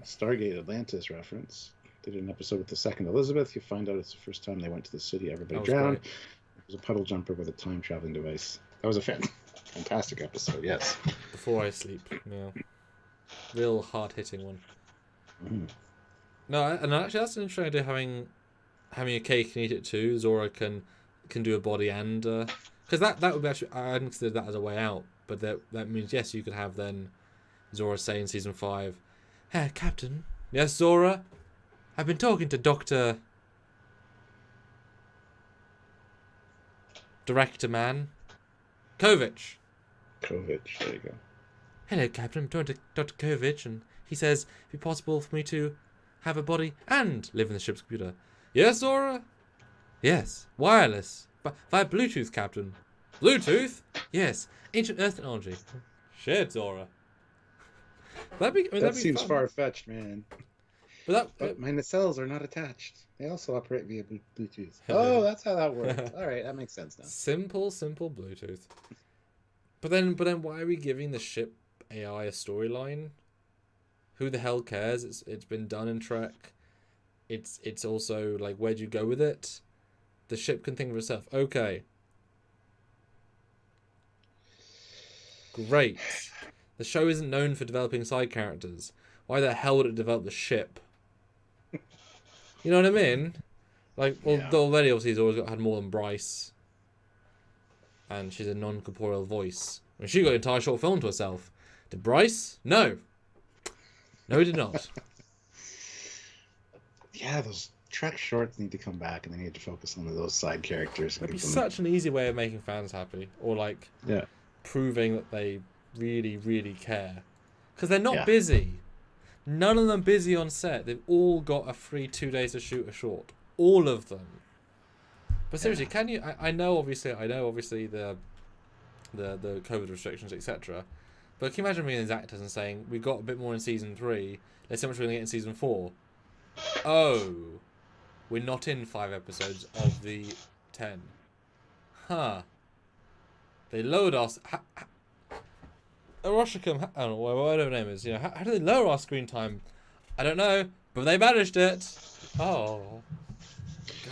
Stargate Atlantis reference. They did an episode with the second Elizabeth. You find out it's the first time they went to the city. Everybody drowned. Great. It was a puddle jumper with a time traveling device. That was a fantastic episode. Yes. Before I sleep. Yeah. Real hard hitting one. Mm. No, and actually that's an interesting idea, having a cake and eat it too. Zora can do a body and because that would be actually, I hadn't considered that as a way out, but that means yes, you could have then Zora say in season 5, "Hey, Captain, yes, Zora, I've been talking to Director Man Kovic. There you go. Hello, Captain, I'm talking to Dr. Kovic, and he says it'd be possible for me to have a body and live in the ship's computer. Yes, Zora? Yes. Wireless. Via Bluetooth, Captain. Bluetooth? Yes. Ancient Earth technology. Shit, Zora. That seems far-fetched, man. But my nacelles are not attached. They also operate via Bluetooth. Oh, that's how that works. All right, that makes sense now. Simple Bluetooth. But then why are we giving the ship AI a storyline? Who the hell cares? It's been done in Trek. It's also like, where'd you go with it? The ship can think for itself. Okay. Great. The show isn't known for developing side characters. Why the hell would it develop the ship? You know what I mean? Like, well, Yeah. already obviously he's always had more than Bryce. And she's a non-corporeal voice. I mean, she got an entire short film to herself. Did Bryce? No. No, he did not. Yeah, those Trek shorts need to come back, and they need to focus on those side characters. It'd be such an easy way of making fans happy. Or, like, proving that they really, really care. Because they're not busy. None of them busy on set. They've all got a free 2 days to shoot a short. All of them. But seriously, can you... I know obviously the COVID restrictions, etc. But can you imagine being these actors and saying, we got a bit more in season 3, there's so much we're going to get in season 4. Oh, we're not in 5 episodes of the 10. Huh. They lowered us... Aroshikam, I don't know what her name is. You know, how do they lower our screen time? I don't know, but they managed it. Oh,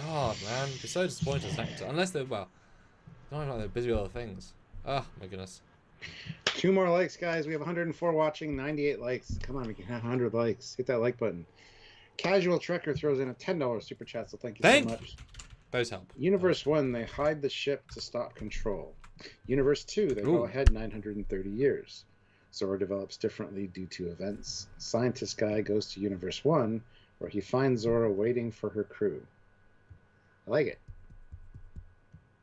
God, man, it'd be so disappointing as an actor. Unless they're they're busy with other things. Oh my goodness. 2 more likes, guys. We have 104 watching, 98 likes. Come on, we can have 100 likes. Hit that like button. Casual Trekker throws in a $10 super chat, so thank you so much. Those help. Universe 1, they hide the ship to stop control. Universe 2, they go ahead 930 years. Zora develops differently due to events. Scientist guy goes to Universe 1, where he finds Zora waiting for her crew. I like it.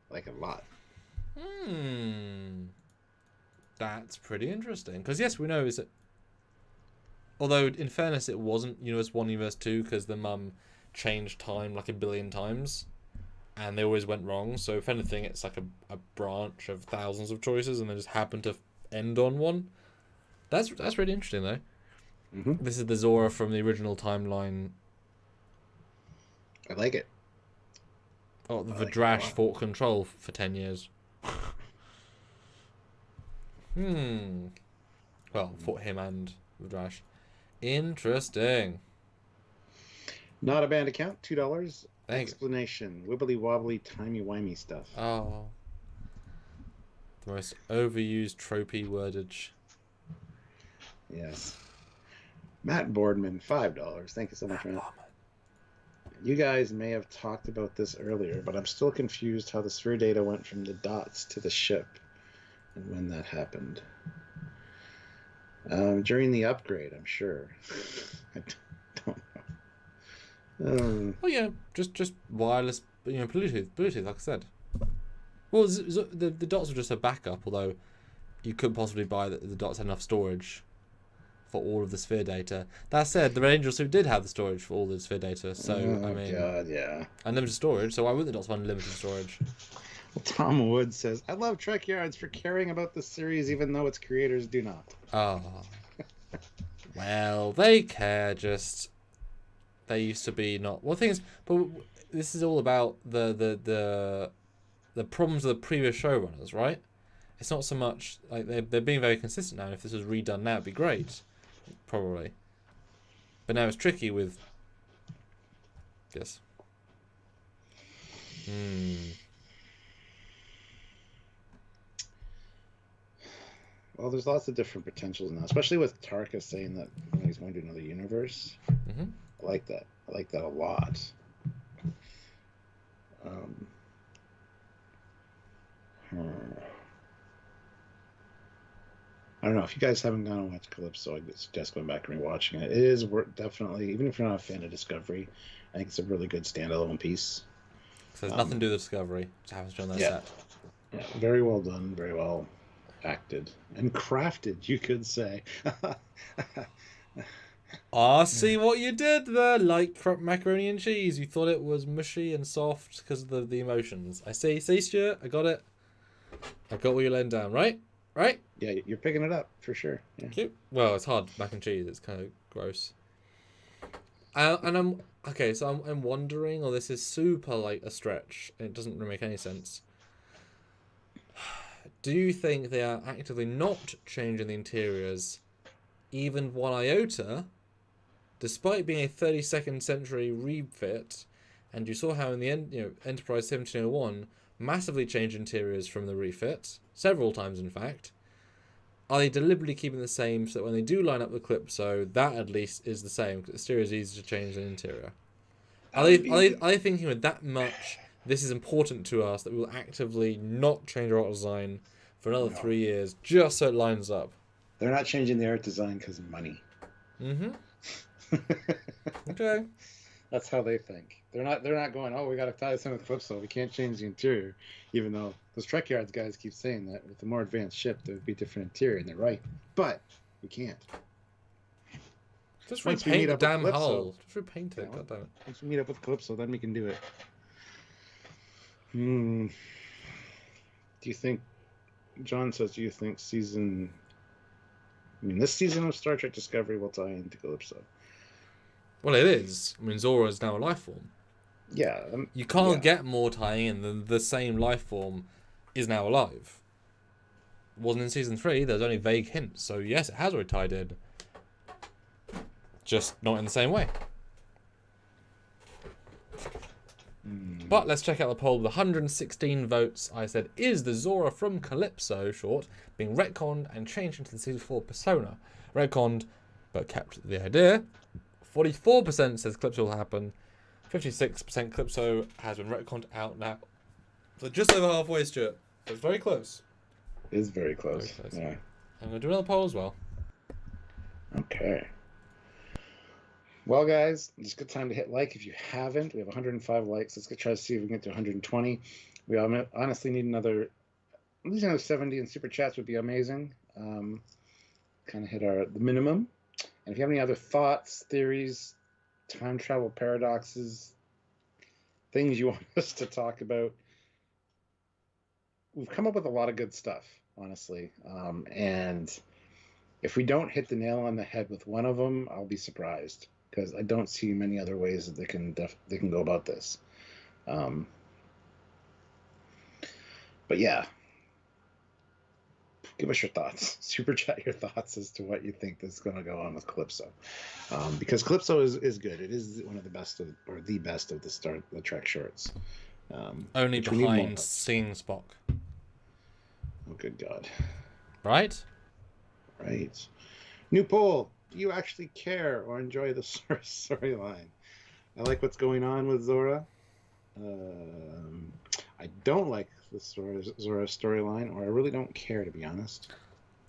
I like it a lot. That's pretty interesting. Because yes, we know is that... Although, in fairness, it wasn't Universe 1, Universe 2, because the mum changed time like a billion times. And they always went wrong. So, if anything, it's like a branch of thousands of choices, and they just happen to end on one. That's really interesting, though. Mm-hmm. This is the Zora from the original timeline. I like it. Oh, the Vadrash fought Control for 10 years. Well, fought him and Vadrash. Interesting. Not a band account, $2. Thanks. Explanation. Wibbly wobbly, timey-wimey stuff. Oh. The most overused tropey wordage. Yes. Matt Boardman, $5. Thank you so much, Matt. You guys may have talked about this earlier, but I'm still confused how the sphere data went from the dots to the ship and when that happened. During the upgrade, I'm sure. I don't know. Oh yeah, just wireless, Bluetooth, like I said. Well, the dots were just a backup, although you could possibly buy that the dots had enough storage for all of the sphere data. That said, the Angel Suit did have the storage for all the sphere data, so I mean, God, yeah, unlimited storage. So why wouldn't the dots want unlimited storage? Tom Wood says, "I love Trekyards for caring about the series, even though its creators do not." Oh, well, they care. Just they used to be not. Well, the thing is, but this is all about the problems of the previous showrunners, right? It's not so much like they're being very consistent now. If this was redone now, it'd be great, probably. But now it's tricky with. Yes. Well, there's lots of different potentials now, especially with Tarka saying that he's going to another universe. Mm-hmm. I like that. I like that a lot. I don't know. If you guys haven't gone and watched Calypso, I suggest going back and rewatching it. It is definitely, even if you're not a fan of Discovery, I think it's a really good standalone piece. So there's nothing to do with Discovery. Just happens to be on that set. Yeah, very well done, very well acted and crafted, you could say. See what you did there, like macaroni and cheese. You thought it was mushy and soft because of the emotions. I see, Stuart, I got it. I got what you're laying down, right? Right? Yeah, you're picking it up for sure. Yeah. Cute. Well, it's hard mac and cheese. It's kind of gross. And I'm wondering, or this is super like a stretch. And it doesn't really make any sense. Do you think they are actively not changing the interiors, even 1 iota, despite being a 32nd century refit? And you saw how in the end, Enterprise 1701 massively changed interiors from the refit, several times in fact. Are they deliberately keeping the same so that when they do line up the Calypso, that at least is the same? Because the exterior is easy to change than interior. Are they thinking with that much, this is important to us, that we will actively not change our art design for another 3 years just so it lines up? They're not changing the art design because of money. Okay. That's how they think. They're not going, oh, we got to tie this in with Calypso. We can't change the interior. Even though those Trekyards guys keep saying that with the more advanced ship, there would be different interior, and they're right. But we can't. Just repaint the damn hull. Just repaint it. God damn it. Once we meet up with Calypso, then we can do it. Do you think, John says, do you think this season of Star Trek Discovery will tie into Calypso? Well, it is. I mean, Zora is now a life form. Yeah. You can't get more tying in than the same life form is now alive. It wasn't in season 3. There's only vague hints. So, yes, it has already tied in. Just not in the same way. But let's check out the poll. With 116 votes, I said, is the Zora from Calypso short being retconned and changed into the season 4 persona? Retconned, but kept the idea. 44% says Calypso will happen. 56% Calypso has been retconned out now. So just over halfway, Stuart. So it's very close. It is very close. Yeah. I'm going to do another poll as well. Okay. Well, guys, it's a good time to hit like if you haven't. We have 105 likes. Let's try to see if we can get to 120. We honestly need at least another 70, and super chats would be amazing. Kind of hit the minimum. And if you have any other thoughts, theories, time travel paradoxes, things you want us to talk about, we've come up with a lot of good stuff, honestly. And if we don't hit the nail on the head with one of them, I'll be surprised, because I don't see many other ways that they can go about this. But yeah, give us your thoughts. Super chat your thoughts as to what you think is going to go on with Calypso, because Calypso is good. It is one of the best of the Trek shorts. Only behind Singing Spock. Oh, good God! Right. New poll. Do you actually care or enjoy the storyline? I like what's going on with Zora. I don't like the Zora storyline, or I really don't care, to be honest.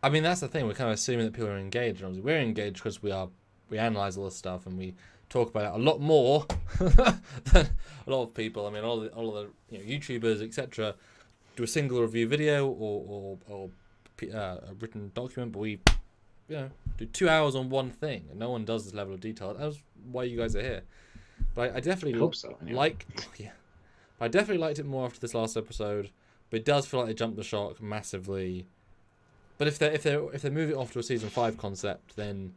I mean, that's the thing. We're kind of assuming that people are engaged. We're engaged because we analyze all this stuff and we talk about it a lot more than a lot of people. I mean, all of the YouTubers, etc., do a single review video or a written document, but we do 2 hours on one thing, and no one does this level of detail. That's why you guys are here. But I definitely hope so. Anyway. I definitely liked it more after this last episode. But it does feel like they jumped the shark massively. But if they move it off to a season 5 concept, then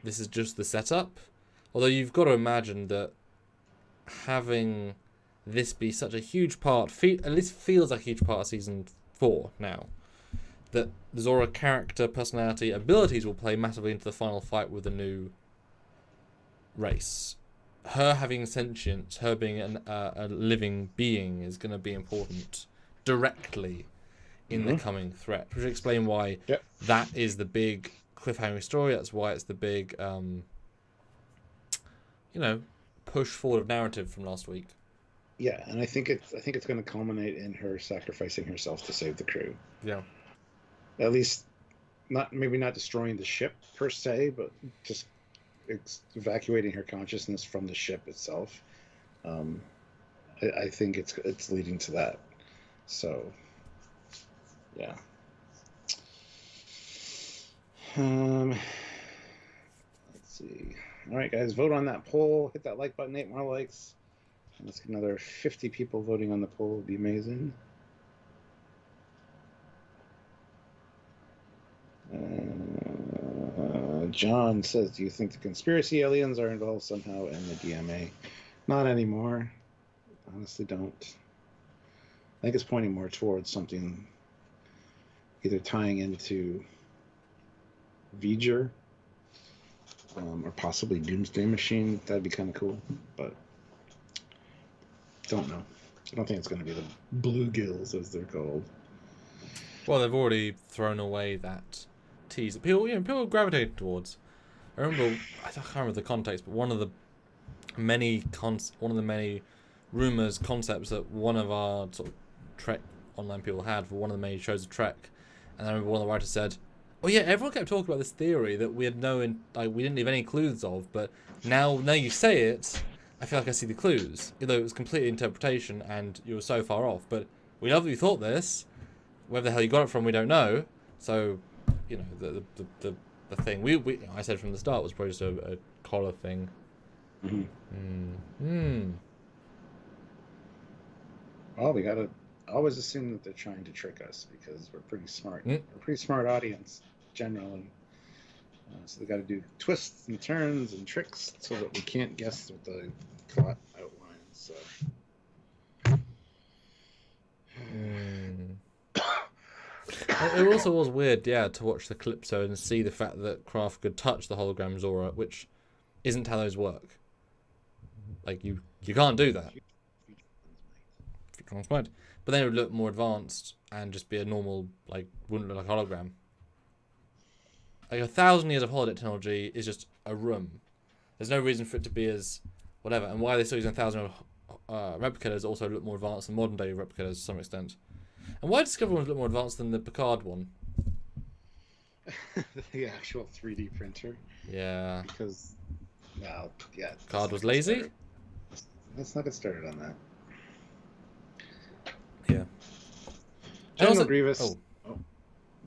this is just the setup. Although you've got to imagine that having this be such a huge part, at least feels like a huge part of season 4 now, that the Zora character, personality, abilities will play massively into the final fight with the new race. Her having sentience, her being a living being, is going to be important directly in the coming threat. Which will explain why that is the big cliffhanger story. That's why it's the big, push forward of narrative from last week. Yeah, and I think it's going to culminate in her sacrificing herself to save the crew. Yeah. At least, maybe not destroying the ship per se, but just evacuating her consciousness from the ship itself. I think it's leading to that. So, yeah. Let's see. All right, guys, vote on that poll. Hit that like button. 8 more likes. And let's get another 50 people voting on the poll. Would be amazing. John says, do you think the conspiracy aliens are involved somehow in the DMA? Not anymore. Honestly, don't. I think it's pointing more towards something either tying into V'ger or possibly Doomsday Machine. That'd be kind of cool. But don't know. I don't think it's going to be the bluegills, as they're called. Well, they've already thrown away that tease. People gravitate towards. I can't remember the context, but one of the many rumors, concepts that one of our sort of Trek online people had for one of the many shows of Trek, and I remember one of the writers said, "Oh yeah, everyone kept talking about this theory that we had we didn't leave any clues of, but now you say it, I feel like I see the clues, although it was complete interpretation and you were so far off. But we love that you thought this. Where the hell you got it from, we don't know. So, you know, the thing I said from the start was probably just a collar thing." Well, we gotta always assume that they're trying to trick us because we're pretty smart. We're a pretty smart audience generally. So they got to do twists and turns and tricks so that we can't guess what the plot outlines. So. It also was weird, to watch the Calypso and see the fact that Craft could touch the hologram Zora, which isn't how those work. Like, you can't do that. But then it would look more advanced and just be a normal, wouldn't look like a hologram. Like 1,000 years of holodeck technology is just a room. There's no reason for it to be as whatever. And why they're still using 1,000 replicators also look more advanced than modern day replicators to some extent. And why does Discovery one look more advanced than the Picard one? The actual 3D printer. Yeah. Because, Picard was lazy? Let's not get started on that. Yeah. General Grievous.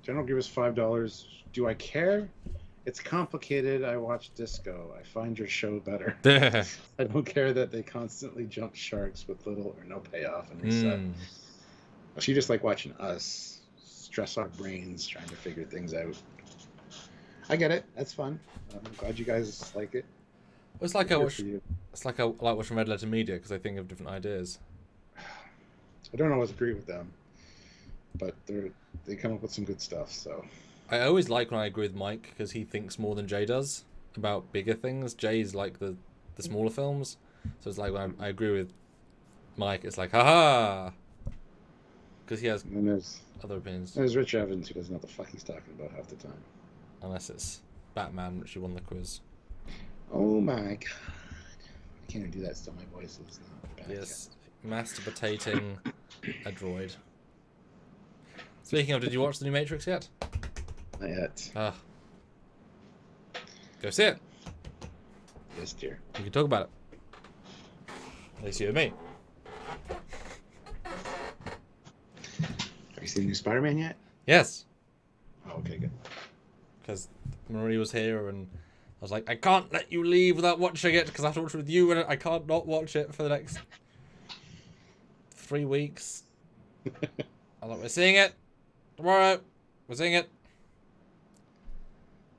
General Grievous, $5. Do I care? It's complicated. I watch Disco. I find your show better. I don't care that they constantly jump sharks with little or no payoff and reset. She just like watching us stress our brains trying to figure things out. I get it. That's fun. I'm glad you guys like it. It's like I like watching Red Letter Media because I think of different ideas. I don't always agree with them, but they come up with some good stuff. So I always like when I agree with Mike because he thinks more than Jay does about bigger things. Jay's like the smaller films, so it's like when I agree with Mike, it's like haha, because he has other opinions. There's Rich Evans who doesn't know what the fuck he's talking about half the time, unless it's Batman, which he won the quiz. Oh my god, I can't even do that. Still, my voice is not bad. Yes. Masturbating a droid. Speaking of, did you watch the new Matrix yet? Not yet. Go see it. Yes, dear. We can talk about it. At least you and me. Have you seen the new Spider-Man yet? Yes. Oh, okay, good. Because Marie was here and I was like, I can't let you leave without watching it because I have to watch it with you and I can't not watch it for the next 3 weeks. I'm like, we're seeing it tomorrow. We're seeing it.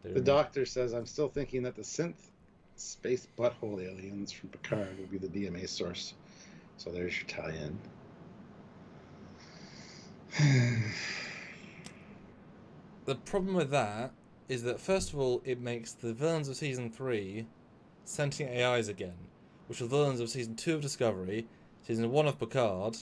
The doctor says, I'm still thinking that the synth space butthole aliens from Picard will be the DMA source. So there's your tie-in. The problem with that is that, first of all, it makes the villains of Season 3 sentient AIs again, which are villains of Season 2 of Discovery, Season 1 of Picard.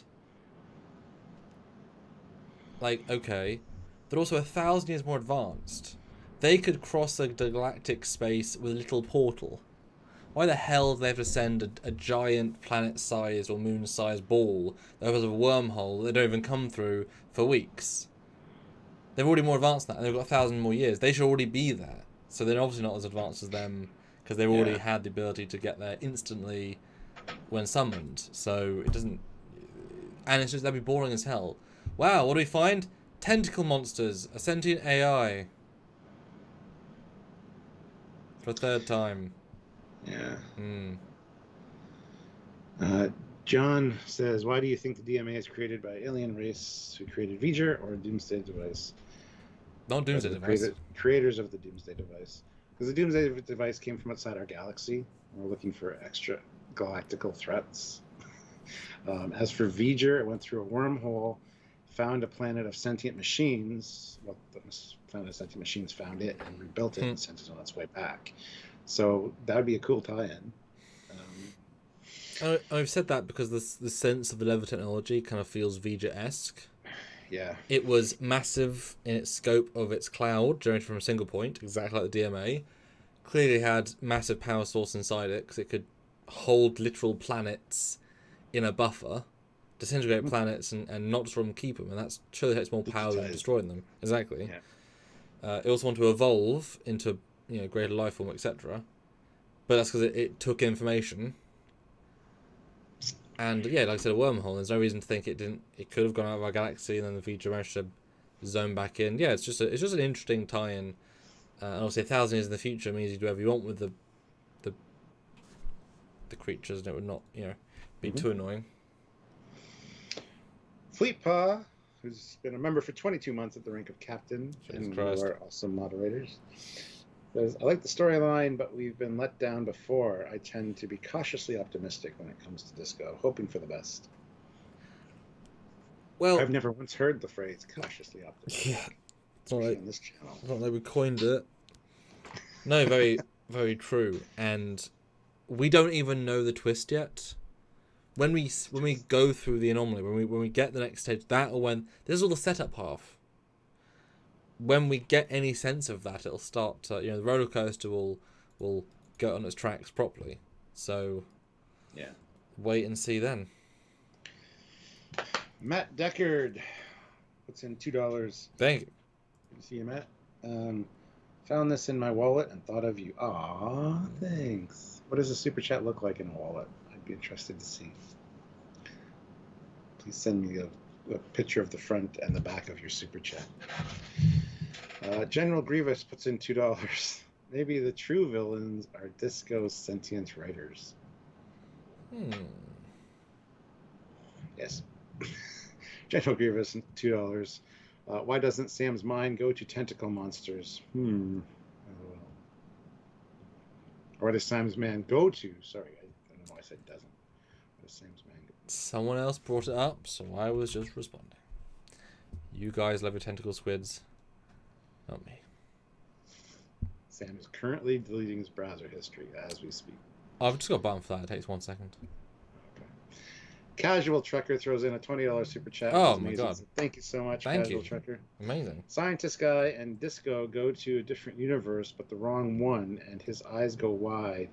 Like, okay. They're also 1,000 years more advanced. They could cross a galactic space with a little portal. Why the hell do they have to send a giant planet-sized or moon-sized ball that opens a wormhole that they don't even come through for weeks? They're already more advanced than that, and they've got 1,000 more years. They should already be there. So they're obviously not as advanced as them, because they've already had the ability to get there instantly when summoned. So it doesn't... And it's just, that'd be boring as hell. Wow, what do we find? Tentacle monsters, a sentient AI. For a third time. Yeah. John says, why do you think the DMA is created by alien race who created V'ger or a Doomsday device? Not Doomsday device. Creators of the Doomsday device. Because the Doomsday device came from outside our galaxy. We're looking for extra galactical threats. As for V'ger, it went through a wormhole, found a planet of sentient machines. Well, the planet of sentient machines found it and rebuilt it and sent it on its way back. So that would be a cool tie-in. I've said that because the sense of the lever technology kind of feels Vija-esque. Yeah. It was massive in its scope of its cloud, generated from a single point, exactly like the DMA. Clearly had massive power source inside it because it could hold literal planets in a buffer, disintegrate planets and not destroy them, keep them, and that's surely takes more power than destroying them. Exactly. Yeah. It also wanted to evolve into greater life form, etc. But that's because it took information. And yeah, like I said, a wormhole. There's no reason to think it didn't. It could have gone out of our galaxy, and then the Vija managed to zone back in. Yeah, it's just an interesting tie-in. And obviously, 1,000 years in the future means you do whatever you want with the creatures, and it would not be too annoying. Fleetpaw, who's been a member for 22 months at the rank of captain, and Christ. you are also moderators. Says, I like the storyline, but we've been let down before. I tend to be cautiously optimistic when it comes to Disco, hoping for the best. Well, I've never once heard the phrase cautiously optimistic. Yeah, it's not like, on this channel. It's not like we coined it. No, very, very true. And we don't even know the twist yet. When we go through the anomaly, when we get the next stage, that or when this is all the setup half. When we get any sense of that, it'll start to, the roller coaster will go on its tracks properly. So yeah, wait and see then. Matt Deckard puts in $2. Thank you. Good to see you, Matt. Found this in my wallet and thought of you. Aw, thanks. What does a super chat look like in a wallet? I'd be interested to see. Please send me a picture of the front and the back of your super chat. General Grievous puts in $2. Maybe the true villains are Disco's sentient writers. Yes. General Grievous, $2. Why doesn't Sam's mind go to tentacle monsters? Or where does Sam's man go to? Sorry, I don't know why I said doesn't. Where does Sam's man go? Someone else brought it up, so I was just responding. You guys love your tentacle squids. Not me. Sam is currently deleting his browser history as we speak. I've just got a button for that. It takes 1 second. Okay. Casual Trekker throws in a $20 super chat. Oh my god. So thank you so much, Thank Casual you. Trekker. Amazing. Scientist Guy and Disco go to a different universe, but the wrong one, and his eyes go wide,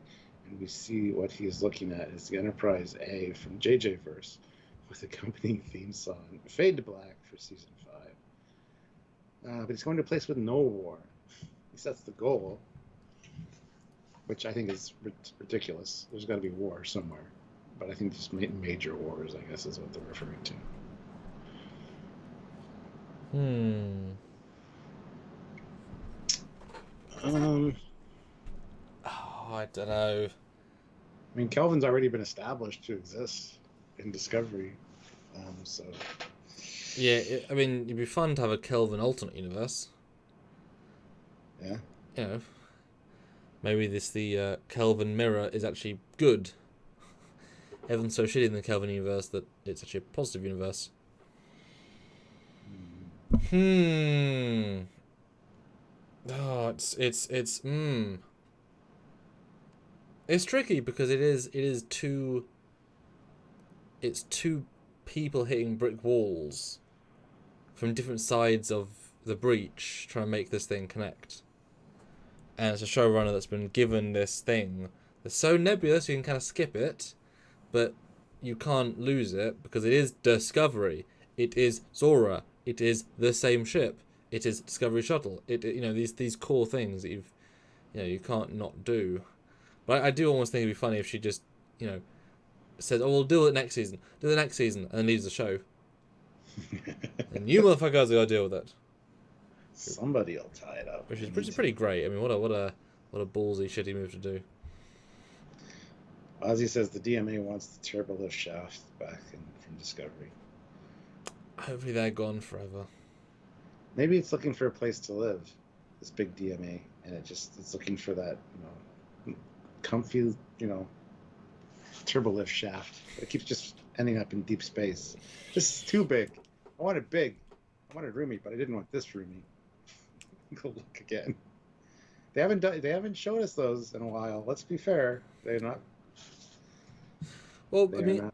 and we see what he is looking at is the Enterprise A from JJ Verse, with accompanying theme song, Fade to Black for Season 5. But he's going to a place with no war. He sets the goal, which I think is ridiculous. There's got to be war somewhere. But I think just major wars, I guess, is what they're referring to. I don't know. I mean, Kelvin's already been established to exist in Discovery, so... Yeah, I mean, it'd be fun to have a Kelvin alternate universe. Yeah. Maybe the Kelvin mirror is actually good. Everyone's so shitty in the Kelvin universe that it's actually a positive universe. Oh, it's tricky because it's two people hitting brick walls from different sides of the breach trying to make this thing connect. And it's a showrunner that's been given this thing that's so nebulous you can kind of skip it, but you can't lose it because it is Discovery. It is Zora. It is the same ship. It is Discovery Shuttle. These core things that you can't not do. But I do almost think it'd be funny if she just says, "Oh, we'll do it next season. Do the next season," and then leaves the show. And you motherfuckers gotta deal with it. Somebody will tie it up. Which is pretty great. I mean, what a ballsy, shitty move to do. Ozzy says the DMA wants the turbolift shaft back from Discovery. Hopefully they're gone forever. Maybe it's looking for a place to live, this big DMA, and it's looking for that, comfy, turbolift shaft. It keeps just ending up in deep space. This is too big. I wanted big. I wanted roomy, but I didn't want this roomy. Go look again. They haven't showed us those in a while. Let's be fair. They're not. Well, I They are mean,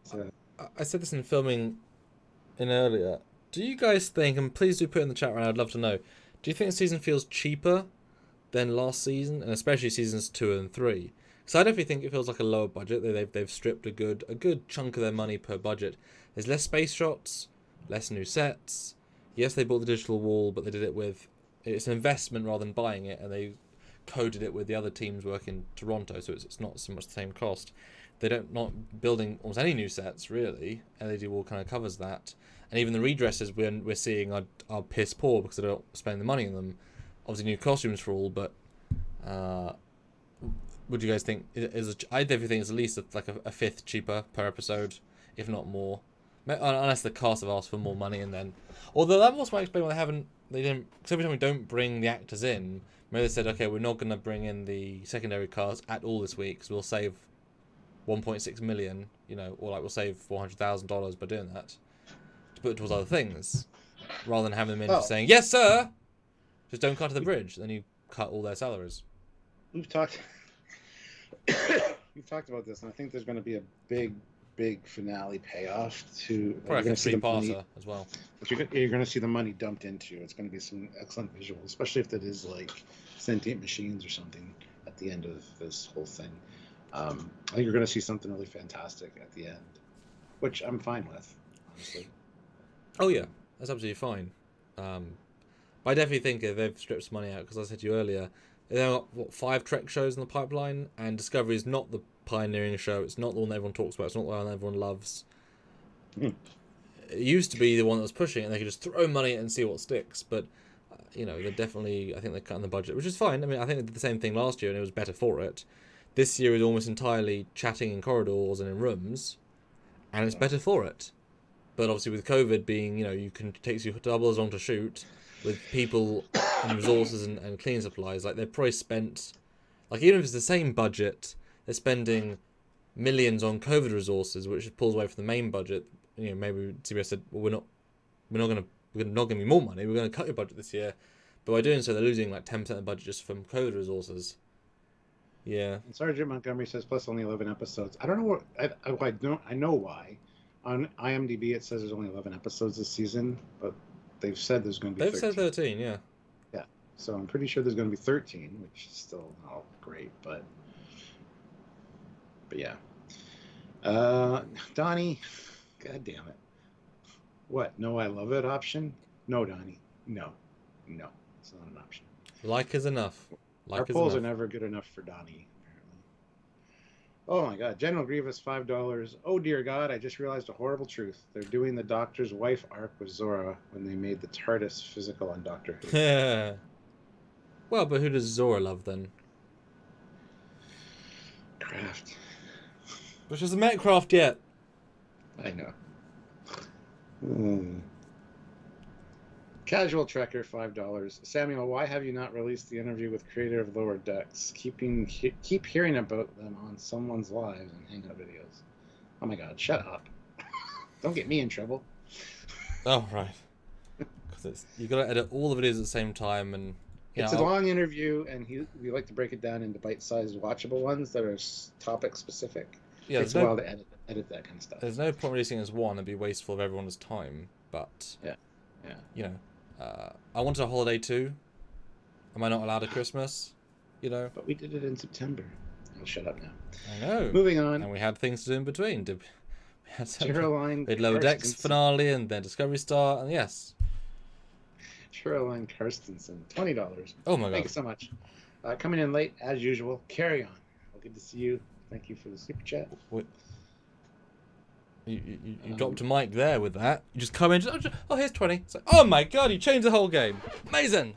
not. I said this in filming in earlier. Do you guys think, and please do put in the chat right now, I'd love to know, do you think the season feels cheaper than last season, and especially seasons 2 and 3? Because I definitely think it feels like a lower budget. They've stripped a good chunk of their money per budget. There's less space shots, less new sets. Yes, they bought the digital wall, but they did it with, it's an investment rather than buying it, and they coded it with the other teams work in Toronto, so it's not so much the same cost. They don't not building almost any new sets really. LED wall kind of covers that, and even the redresses we're seeing are piss poor because they don't spend the money on them. Obviously, new costumes for all, but would you guys think I definitely think it's at least like a fifth cheaper per episode, if not more, unless the cast have asked for more money, and then although that also might explain why they didn't, because every time we don't bring the actors in, maybe they said, okay, we're not going to bring in the secondary cast at all this week because we'll save 1.6 million, or like we'll save $400,000 by doing that to put it towards other things, rather than having them in for saying yes sir, just don't cut to the bridge, then you cut all their salaries. We've talked about this, and I think there's going to be a big finale payoff to. Probably like a 3-parter as well. But you're going to see the money dumped into. It's going to be some excellent visuals, especially if it is like sentient machines or something at the end of this whole thing. I think you're going to see something really fantastic at the end, which I'm fine with, honestly. Oh yeah, that's absolutely fine. But I definitely think if they've stripped some money out, because I said to you earlier, there are 5 Trek shows in the pipeline, and Discovery is not the pioneering show. It's not the one that everyone talks about. It's not the one everyone loves. It used to be the one that was pushing it, and they could just throw money at it and see what sticks. But they're definitely, I think they're cutting the budget, which is fine. I mean, I think they did the same thing last year, and it was better for it. This year is almost entirely chatting in corridors and in rooms, and it's better for it. But obviously, with COVID being, it takes you double as long to shoot, with people and resources and cleaning supplies, like they've probably spent, like even if it's the same budget, they're spending millions on COVID resources, which pulls away from the main budget. Maybe CBS said, well, we're not gonna give you more money. We're gonna cut your budget this year, but by doing so, they're losing like 10% of the budget just from COVID resources. Yeah. And Sergeant Montgomery says plus only 11 episodes. I don't know what I know why. On IMDb it says there's only 11 episodes this season, but they've said there's going to be 13. They've said 13, yeah. Yeah. So I'm pretty sure there's going to be 13, which is still not great, but yeah. Donnie, god damn it. What? No, I love it option? No, Donnie. No. It's not an option. Like is enough. Our polls are never good enough for Donnie, apparently. Oh my god. General Grievous, $5. Oh dear god, I just realized a horrible truth. They're doing the Doctor's wife arc with Zora when they made the TARDIS physical on Doctor Who. Yeah. Well, but who does Zora love then? Craft. Which hasn't met Craft yet. I know. Casual Trekker, $5. Samuel, why have you not released the interview with creator of Lower Decks? Keep hearing about them on someone's lives and hangout videos. Oh my god, shut up. Don't get me in trouble. Oh, right. Because you got to edit all the videos at the same time, and it's a long interview, and we like to break it down into bite-sized, watchable ones that are topic-specific. Yeah, it's a while to edit that kind of stuff. There's no point releasing as one and be wasteful of everyone's time, but yeah. I wanted a holiday too. Am I not allowed a Christmas? But we did it in September. I'll shut up now. I know. Moving on. And we had things to do in between. We had Lower Decks finale and then Discovery Star, and yes. Caroline Karstensen, $20. Oh my god. Thank you so much. Coming in late as usual. Carry on. Well, good to see you. Thank you for the super chat. Wait. You dropped a mic there with that. You just come in, oh, here's 20. It's like, oh my god, you changed the whole game. Amazing.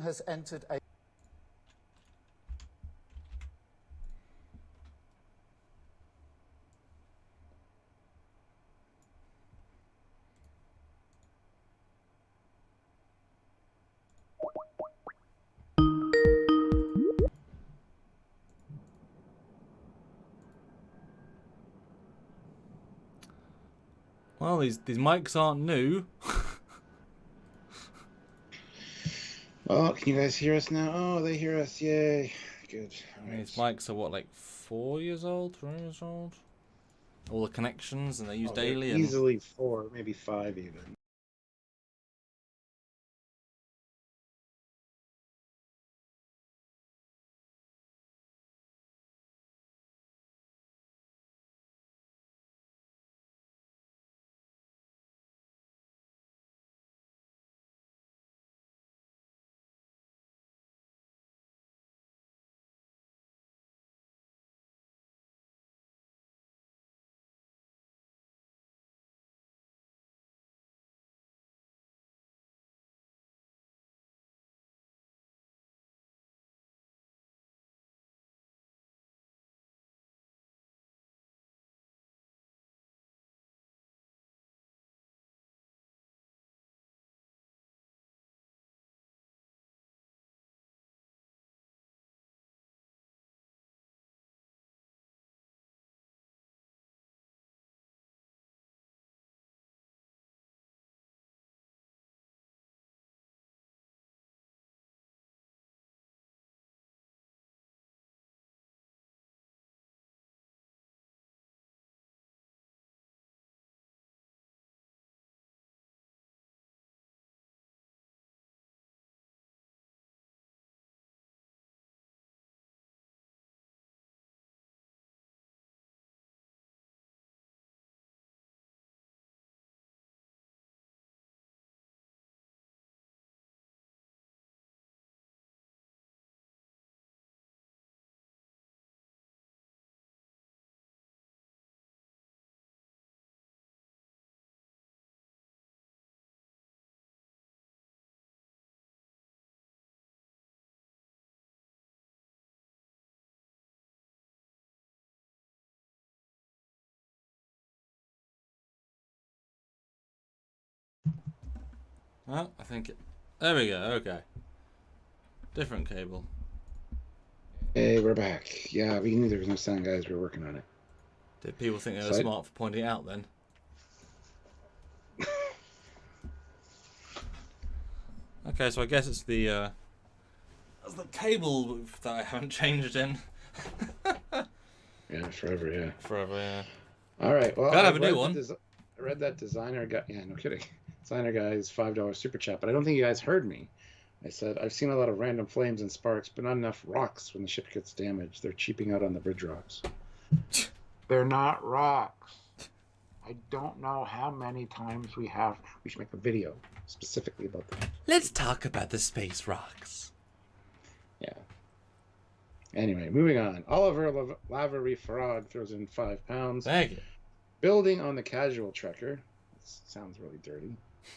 has entered a... Well, these mics aren't new. Oh, can you guys hear us now? Oh, they hear us. Yay. Good. Right. These mics are, what, like 4 years old? 3 years old? All the connections, and they're used daily. Easily 4, maybe 5 even. Oh, I think it... There we go, okay. Different cable. Hey, we're back. Yeah, we knew there was no sound, guys. We were working on it. Did people think they were smart for pointing it out then? Okay, so I guess it's the cable that I haven't changed in. Yeah, forever, yeah. Forever, yeah. All right, well, Gotta have a new one. I read that designer guy. Yeah, no kidding. Designer guy's $5 super chat, but I don't think you guys heard me. I said, I've seen a lot of random flames and sparks, but not enough rocks when the ship gets damaged. They're cheaping out on the bridge rocks. They're not rocks. I don't know how many times we should make a video specifically about that. Let's talk about the space rocks. Yeah. Anyway, moving on. Oliver Lavery Frog throws in £5. Thank you. Building on the casual trekker. Sounds really dirty.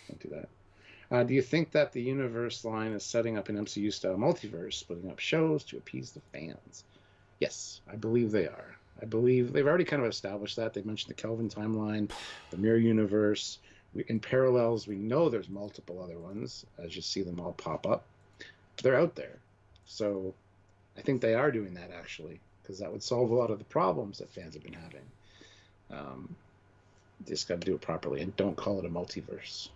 Don't do that. Do you think that the universe line is setting up an MCU-style multiverse, splitting up shows to appease the fans? Yes, I believe they are. I believe they've already kind of established that. They mentioned the Kelvin timeline, the mirror universe. In parallels, we know there's multiple other ones, as you see them all pop up. They're out there. So I think they are doing that, actually, because that would solve a lot of the problems that fans have been having. Just got to do it properly, and don't call it a multiverse.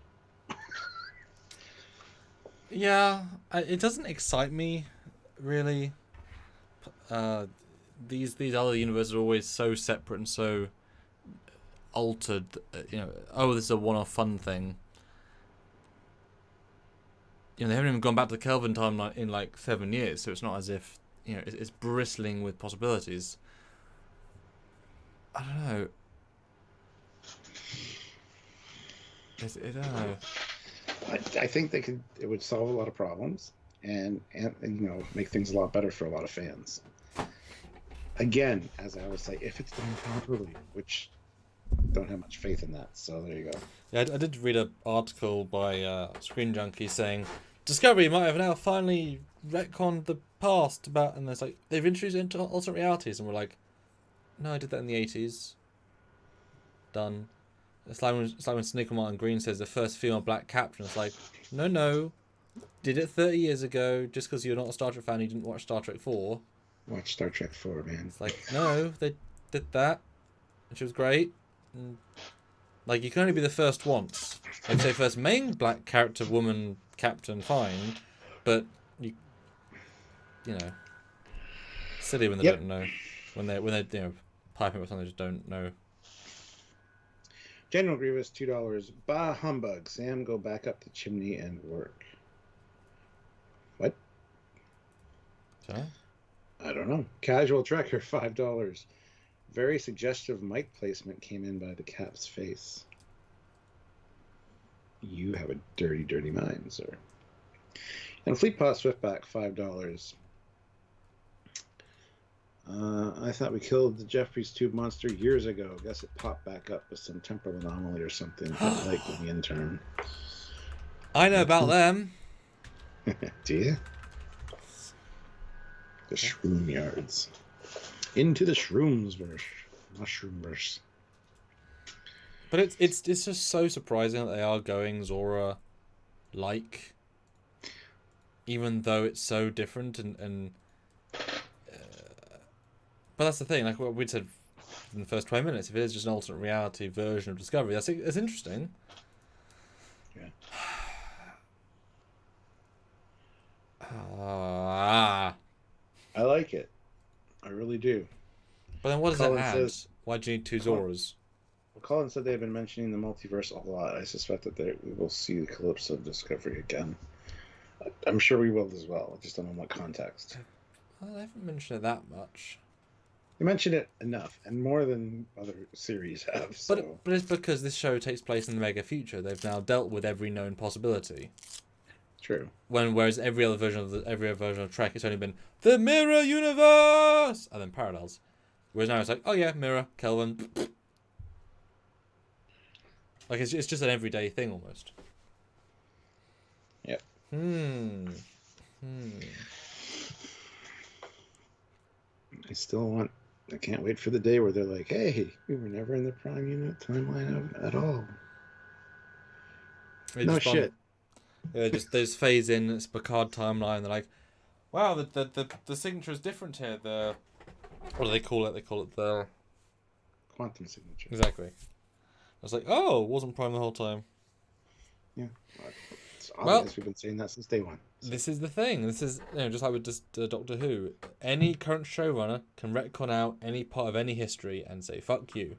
Yeah, it doesn't excite me, really. These other universes are always so separate and so altered. You know, oh, this is a one-off fun thing. You know, they haven't even gone back to the Kelvin timeline in like 7 years, so it's not as if, you know, it's bristling with possibilities. I don't know. I don't know. I think it would solve a lot of problems and you know, make things a lot better for a lot of fans. Again, as I always say, if it's done properly, which don't have much faith in that. So there you go. Yeah, I did read an article by Screen Junkie saying Discovery might have now finally retconned the past about, and there's like they've introduced into alternate realities, and we're like, no, I did that in the 80s. Done. It's like when Snickle Martin Green says the first female black captain. It's like, no, did it 30 years ago. Just because you're not a Star Trek fan, you didn't watch Star Trek 4. Watch Star Trek 4, man. It's like, no, they did that, and she was great. And, like, you can only be the first once. Like, say first main black character woman captain, fine, but you know, silly when they don't know, when they piping with something they just don't know. General Grievous, $2. Bah humbug. Sam, go back up the chimney and work. What? Sorry? I don't know. Casual Trekker, $5. Very suggestive mic placement came in by the Cap's face. You have a dirty, dirty mind, sir. And Fleetpaw Swiftback, $5. I thought we killed the Jeffries Tube monster years ago. Guess it popped back up with some temporal anomaly or something. Like the intern. I know about them. Do you? The Shroom Yards. Into the Shroomsverse. Mushroomverse. But it's just so surprising that they are going Zora like, even though it's so different and but that's the thing, like what we'd said in the first 20 minutes, if it is just an alternate reality version of Discovery, that's interesting. Yeah. I like it. I really do. But then what does Colin that add? says, why do you need two Zoras? Well, Colin said they've been mentioning the multiverse a lot. I suspect that we will see the Calypso of Discovery again. I'm sure we will as well. I just don't know in what context. Well, they haven't mentioned it that much. They mentioned it enough, and more than other series have. So. But it's because this show takes place in the mega future. They've now dealt with every known possibility. True. Whereas every other version of Trek, it's only been the mirror universe and then parallels. Whereas now it's like, oh yeah, mirror, Kelvin. Like it's just an everyday thing almost. Yep. I can't wait for the day where they're like, hey, we were never in the Prime Unit timeline at all. No shit. Yeah, they just phase in. It's Picard timeline. They're like, wow, the signature is different here. What do they call it? They call it the quantum signature. Exactly. I was like, oh, it wasn't Prime the whole time. Yeah. It's obvious. We've been saying that since day one. So. This is the thing. This is just like with Doctor Who. Any current showrunner can retcon out any part of any history and say fuck you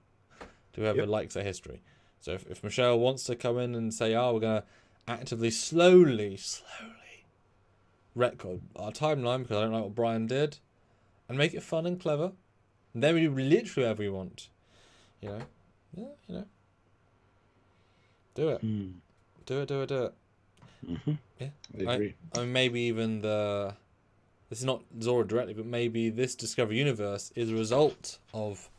to whoever likes their history. So if Michelle wants to come in and say, oh, we're gonna actively slowly retcon our timeline because I don't like what Brian did, and make it fun and clever, and then we do literally whatever we want. Do it. Do it. Mm-hmm. Yeah, I agree. I mean, maybe even this is not Zora directly, but maybe this Discovery universe is a result of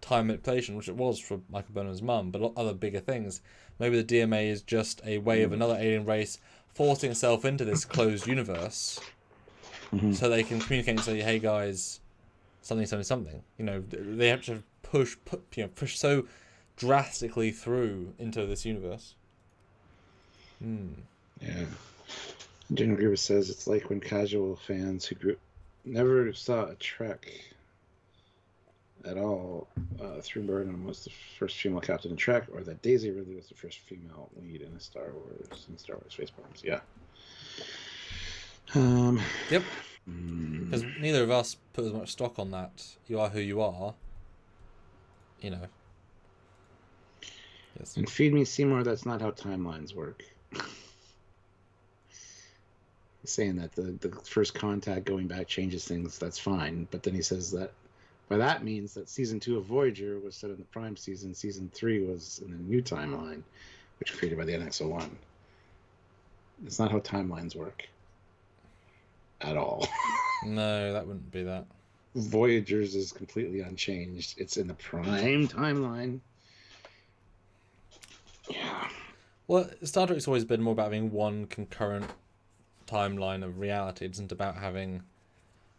time manipulation, which it was for Michael Burnham's mum, but other bigger things. Maybe the DMA is just a way of another alien race forcing itself into this closed universe, so they can communicate and say, "Hey guys, something." They have to push so drastically through into this universe. Yeah. General Grievous says it's like when casual fans who never saw a Trek at all through Burnham was the first female captain in Trek, or that Daisy Ridley was the first female lead in Star Wars Space Bombs. Yeah. Yep. Because neither of us put as much stock on that. You are who you are. Yes. And feed me Seymour. That's not how timelines work. He's saying that the first contact going back changes things. That's fine, but then he says that that means that season 2 of Voyager was set in the Prime season. Season 3 was in the new timeline, which was created by the NX-01. It's not how timelines work. At all. No, that wouldn't be that. Voyager's is completely unchanged. It's in the Prime timeline. Yeah. Well, Star Trek's always been more about having one concurrent timeline of reality. It isn't about having...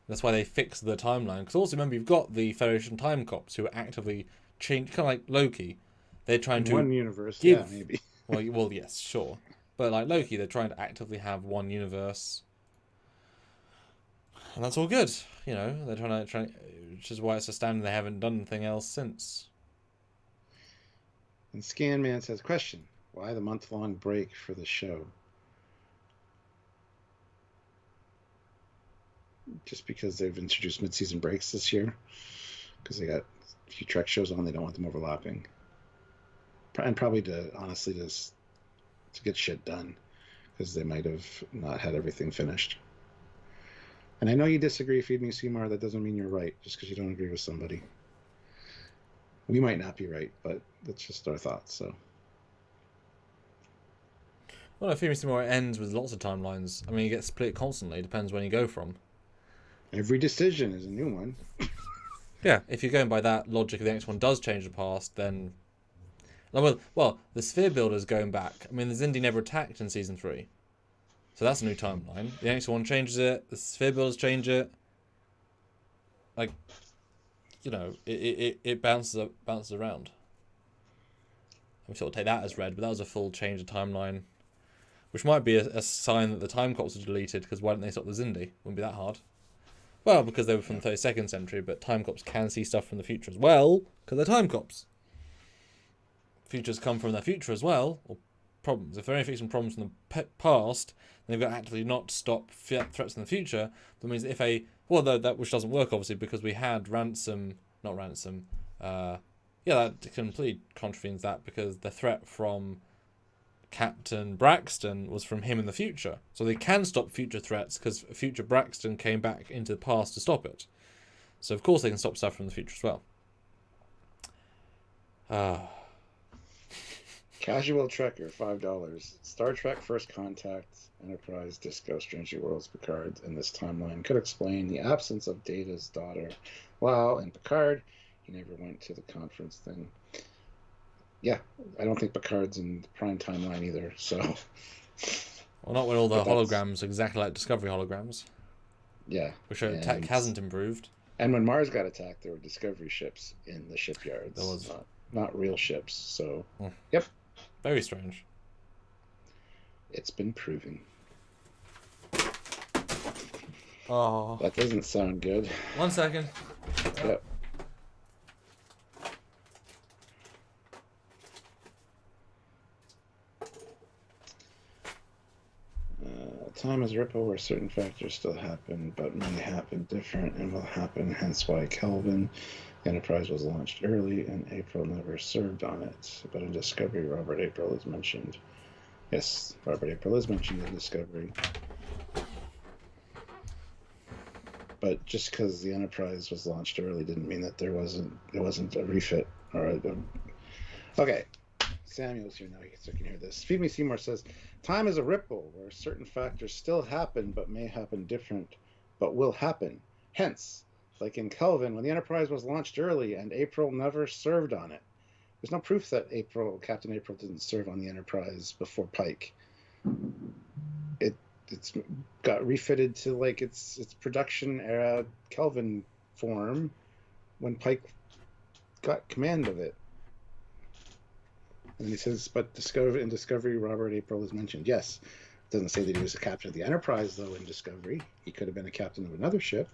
That's why they fixed the timeline. Because also, remember, you've got the Federation time cops who are actively change, kind of like Loki. They're trying to one universe, give... yeah, maybe. well, yes, sure. But like Loki, they're trying to actively have one universe. And that's all good. You know, they're trying to... Which is why it's a standard they haven't done anything else since. And Scanman says, question, why the month-long break for the show? Just because they've introduced mid-season breaks this year. Because they got a few Trek shows on, they don't want them overlapping. And probably to, honestly, to get shit done. Because they might have not had everything finished. And I know you disagree, Feed Me Seymour, that doesn't mean you're right, just because you don't agree with somebody. We might not be right, but that's just our thoughts, so. Well, Feed Me Seymour ends with lots of timelines. I mean, you get split constantly, depends when you go from. Every decision is a new one. Yeah, if you're going by that logic, if the next one does change the past, then... Well, the Sphere Builder's going back. I mean, the Xindi never attacked in Season 3. So that's a new timeline. The next one changes it, the Sphere Builders change it. Like, you know, it bounces around. We sort of take that as read, but that was a full change of timeline. Which might be a sign that the time cops are deleted, because why didn't they stop the Xindi? Wouldn't be that hard. Well, because they were from the 32nd century, but time cops can see stuff from the future as well, because they're time cops. Futures come from their future as well, or problems. If they're only fixing problems from the past, then they've got to actively not stop threats in the future. That means if a... Well, that which doesn't work, obviously, because we had that completely contravenes that, because the threat from Captain Braxton was from him in the future. So they can stop future threats because future Braxton came back into the past to stop it. So of course they can stop stuff from the future as well. Casual Trekker, $5. Star Trek First Contact, Enterprise, Disco, Strange New Worlds, Picard in this timeline could explain the absence of Data's daughter. Wow, and Picard, he never went to the conference thing. Yeah, I don't think Picard's in the prime timeline either, so... Well, not when all the holograms are exactly like Discovery holograms. Yeah. Which tech hasn't improved. And when Mars got attacked, there were Discovery ships in the shipyards. There was. Not real ships, so... Yep. Very strange. It's been proven. Oh. That doesn't sound good. 1 second. Yep. Time is Ripple where certain factors still happen, but may happen different and will happen, hence why Kelvin Enterprise was launched early and April never served on it. But in Discovery, Robert April is mentioned. Yes, Robert April is mentioned in Discovery. But just because the Enterprise was launched early didn't mean that it wasn't a refit or a... Okay. Samuel's here now, so you can hear this. Feed Me Seymour says, time is a ripple where certain factors still happen but may happen different, but will happen. Hence, like in Kelvin, when the Enterprise was launched early and April never served on it. There's no proof that Captain April didn't serve on the Enterprise before Pike. It's got refitted to like its production era Kelvin form when Pike got command of it. And he says, but in Discovery, Robert April is mentioned. Yes. It doesn't say that he was a captain of the Enterprise, though, in Discovery. He could have been a captain of another ship.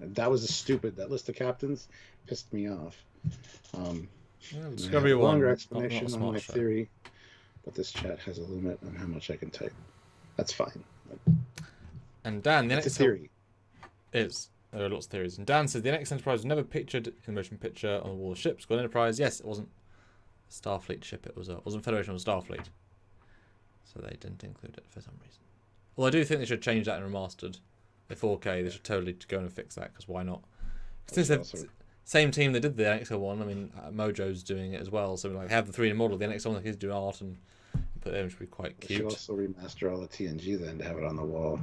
And that was that list of captains pissed me off. Discovery a longer one, explanation not on my show. theory, but this chat has a limit on how much I can type. That's fine. And Dan, the next theory is... There are lots of theories. And Dan says the NX Enterprise was never pictured in the motion picture on the wall of ships. Got Enterprise, yes, it wasn't Starfleet ship, it wasn't Federation, it was Starfleet. So they didn't include it for some reason. Well, I do think they should change that in remastered. The 4K, they should totally go and fix that, because why not? Since they're same team that did the NXL one, I mean, Mojo's doing it as well, so like have the 3D model, the NXL one, they could do art and put it in, which would be quite cute. They should also remaster all the TNG then to have it on the wall.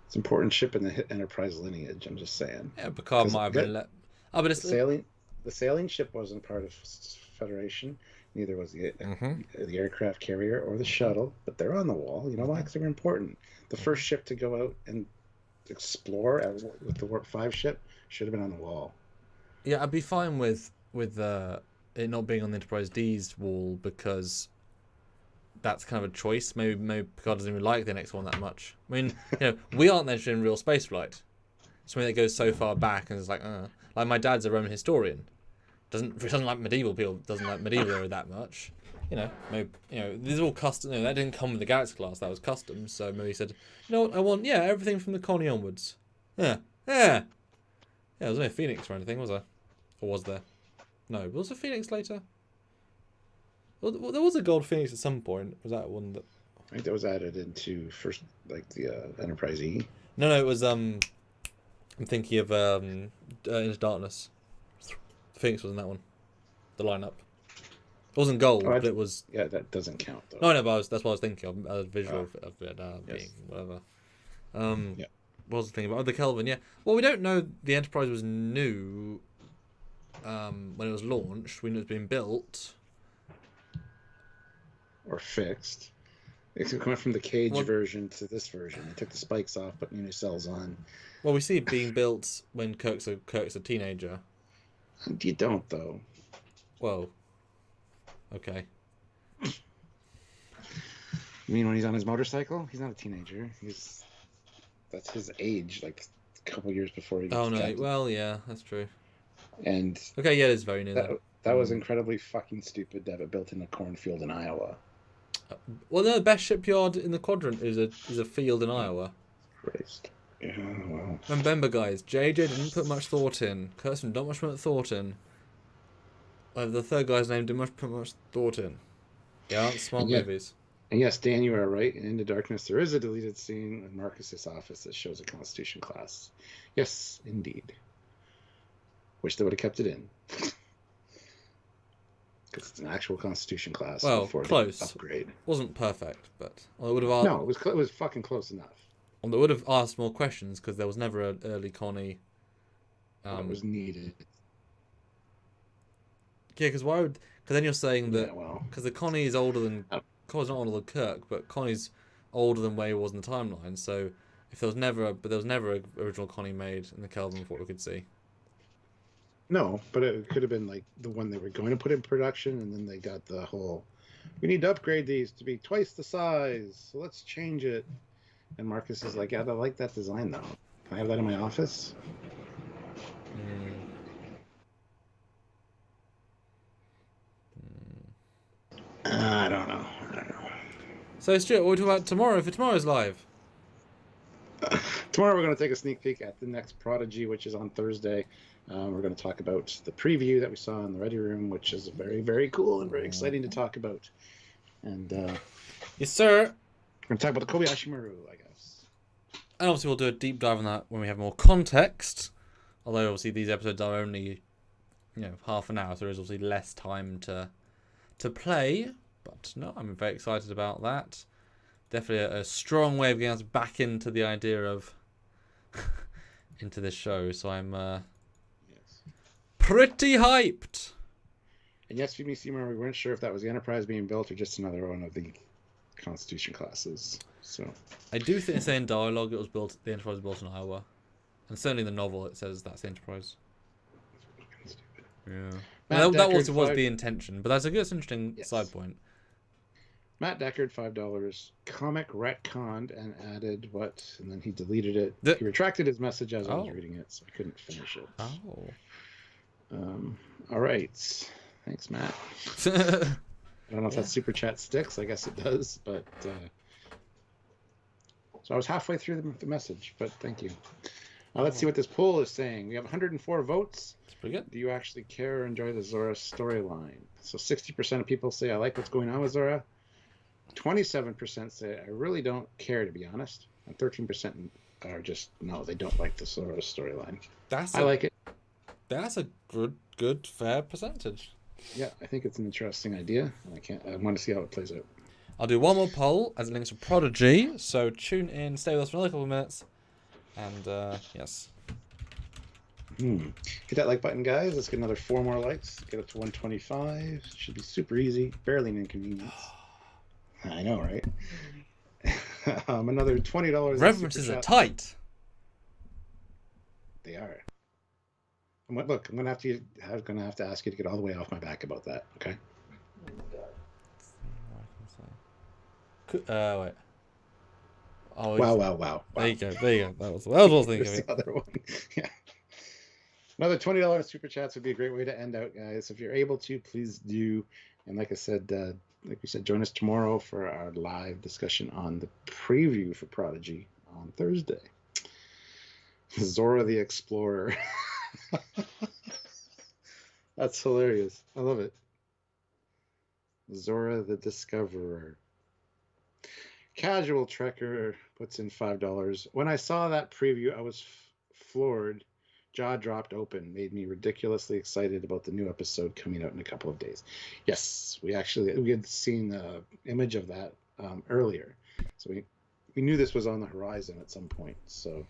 It's an important ship in the Enterprise lineage, I'm just saying. Yeah, Picard might have been let... Oh, but it's... The sailing ship wasn't part of Federation. Neither was Mm-hmm. the aircraft carrier or the shuttle, but they're on the wall. You know why? Because they were important. The first ship to go out and explore with the Warp 5 ship should have been on the wall. Yeah, I'd be fine with it not being on the Enterprise D's wall because that's kind of a choice. Maybe Picard doesn't even like the next one that much. I mean, we aren't interested in real spaceflight. Something that goes so far back and it's like my dad's a Roman historian. Doesn't like medieval people. Doesn't like medieval era that much. Maybe these are all custom. That didn't come with the Galaxy class. That was custom. So maybe he said, you know what, I want everything from the Connie onwards. Yeah. There was no Phoenix or anything, was there? Or was there? No, was there Phoenix later? Well, there was a gold Phoenix at some point. Was that one that? I think that was added into first, like the Enterprise E. No, it was I'm thinking of Into Darkness. Phoenix was in that one. The lineup. It wasn't gold, but it was. Yeah, that doesn't count though. No, but that's what I was thinking of. A visual of it being whatever. Yeah. What was the thing about the Kelvin? Yeah. Well, we don't know the Enterprise was new when it was launched. We know it's been built. Or fixed. It went from the cage version to this version. They took the spikes off, put new cells on. Well, we see it being built when Kirk's a teenager. You don't, though. Well, okay. You mean when he's on his motorcycle? He's not a teenager. That's his age, like a couple years before he gets captain. Well, yeah, that's true. And okay, yeah, it is very new. That was incredibly fucking stupid to have it built in a cornfield in Iowa. Well, no, the best shipyard in the quadrant is a field in Iowa. Christ. Yeah, well. Remember, guys, JJ didn't put much thought in. Kirsten not much thought in. The third guy's name didn't put much thought in. Yeah, smart movies. And yes, Dan, you are right. In Into Darkness, there is a deleted scene in Marcus's office that shows a Constitution class. Yes, indeed. Wish they would have kept it in. Because it's an actual Constitution class. Well, before close. Upgrade. Wasn't perfect, but it would have asked. No, it was fucking close enough. Well, they would have asked more questions because there was never an early Connie. It was needed. Yeah, because why would? Because then you're saying that because the Connie is older than Connie's not older than Kirk, but Connie's older than where he was in the timeline. So if there was never, an original Connie made in the Kelvin before we could see. No, but it could have been like the one they were going to put in production, and then they got the whole, we need to upgrade these to be twice the size, so let's change it. And Marcus is like, yeah, I like that design though. Can I have that in my office? I don't know. So Stuart, what are we talking about tomorrow for tomorrow's live? Tomorrow we're going to take a sneak peek at the next Prodigy, which is on Thursday. We're going to talk about the preview that we saw in the Ready Room, which is very, very cool and very exciting to talk about. And yes, sir. We're going to talk about the Kobayashi Maru, I guess. And obviously we'll do a deep dive on that when we have more context. Although obviously these episodes are only, half an hour, so there is obviously less time to play. But no, I'm very excited about that. Definitely a strong way of getting us back into the idea of into this show. So I'm pretty hyped. And yes, we weren't sure if that was the Enterprise being built or just another one of the Constitution classes. So I do think it's in dialogue. The Enterprise was built in Iowa, and certainly in the novel it says that's the Enterprise. Yeah, that was the intention, but that's interesting side point. Matt Deckard, $5. Comic retconned and added what? And then he deleted it. He retracted his message as I was reading it, so I couldn't finish it. All right. Thanks, Matt. I don't know if that super chat sticks. I guess it does, but so I was halfway through the message, but thank you. Let's see what this poll is saying. We have 104 votes. That's pretty good. Do you actually care or enjoy the Zora storyline? So 60% of people say I like what's going on with Zora. 27% say I really don't care, to be honest. And 13% are just no, they don't like the Zora storyline. I like it. That's a good, fair percentage. Yeah, I think it's an interesting idea. I want to see how it plays out. I'll do one more poll as it links to Prodigy. So tune in, stay with us for another couple of minutes, and yes. Hit that like button, guys. Let's get another 4 more likes. Get up to 125. Should be super easy. Barely an inconvenience. I know, right? Another $20. References are tight. They are. Look, I'm gonna have to ask you to get all the way off my back about that. Okay. Wait. Oh, wow. There you go. That was what I was thinking. The other one. Yeah. Another $20 super chats would be a great way to end out, guys. If you're able to, please do. And like we said, join us tomorrow for our live discussion on the preview for Prodigy on Thursday. Zora the Explorer. That's hilarious. I love it. Zora the Discoverer. Casual Trekker puts in $5. When I saw that preview, I was floored. Jaw dropped open. Made me ridiculously excited about the new episode coming out in a couple of days. Yes, we had seen the image of that earlier, so we knew this was on the horizon at some point. So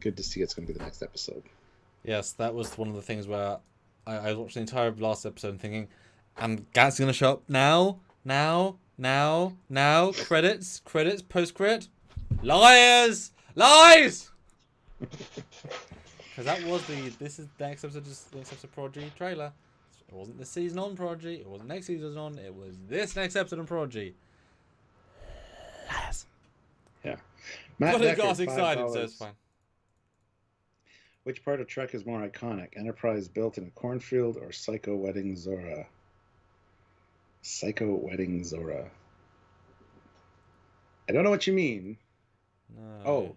good to see it's going to be the next episode. Yes, that was one of the things where I was watching the entire last episode and thinking, and Gat's going to show up now, credits, post-credit, lies! Because that was this is the next episode Prodigy trailer. It wasn't this season on Prodigy, it wasn't next season on, it was this next episode on Prodigy. Lies. Yeah. Matt Decker, got excited, so it's fine. Which part of Trek is more iconic? Enterprise built in a cornfield or Psycho wedding Zora? Psycho wedding Zora. I don't know what you mean. No.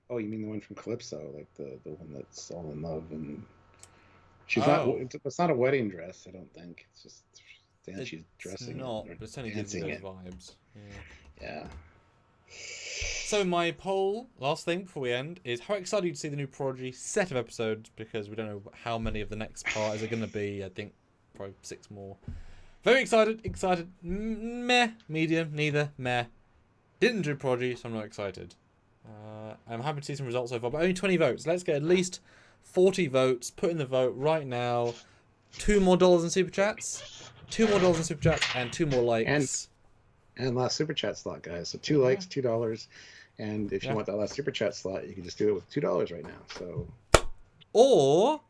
Oh, you mean the one from Calypso, like the one that's all in love and she's not. It's not a wedding dress, I don't think. It's just she's dressing. Not, but it's only gives those vibes. Yeah. So my poll, last thing before we end, is how excited are you to see the new Prodigy set of episodes? Because we don't know how many of the next part is it going to be. I think probably 6 more. Very excited. Meh. Medium. Neither. Meh. Didn't do Prodigy, so I'm not excited. I'm happy to see some results so far, but only 20 votes. Let's get at least 40 votes. Put in the vote right now. $2 more in super chats. $2 more in super chats and 2 more likes. And last super chat slot, guys. So 2 likes, $2. And if you want that last super chat slot, you can just do it with $2 right now. So, or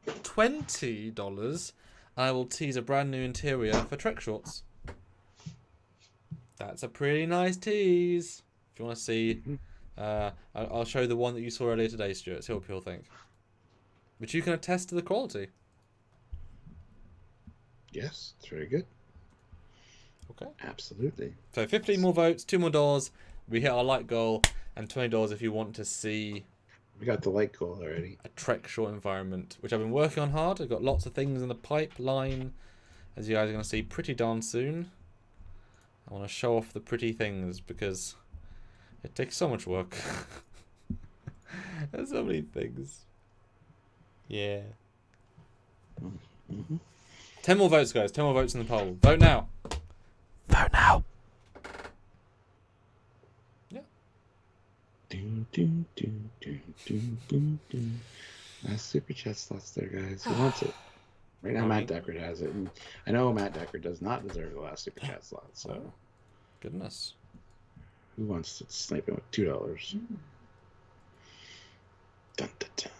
$20. I will tease a brand new interior for Trek Shorts. That's a pretty nice tease. If you want to see, I'll show you the one that you saw earlier today, Stuart. See what people think. But you can attest to the quality. Yes, it's very good. Okay. Absolutely. So 15 more votes, $2 more. We hit our like goal, and $20 if you want to see. We got the like goal already. A Trek short environment, which I've been working on hard. I've got lots of things in the pipeline, as you guys are going to see pretty darn soon. I want to show off the pretty things because it takes so much work. There's so many things. Yeah. 10 more votes, guys. 10 more votes in the poll. Vote now. Vote now. Yeah. Nice super chat slots there, guys. Who wants it? Right now, Matt Deckard has it. And I know Matt Deckard does not deserve the last super chat slot. So, goodness. Who wants to snipe him with $2? Dun, dun,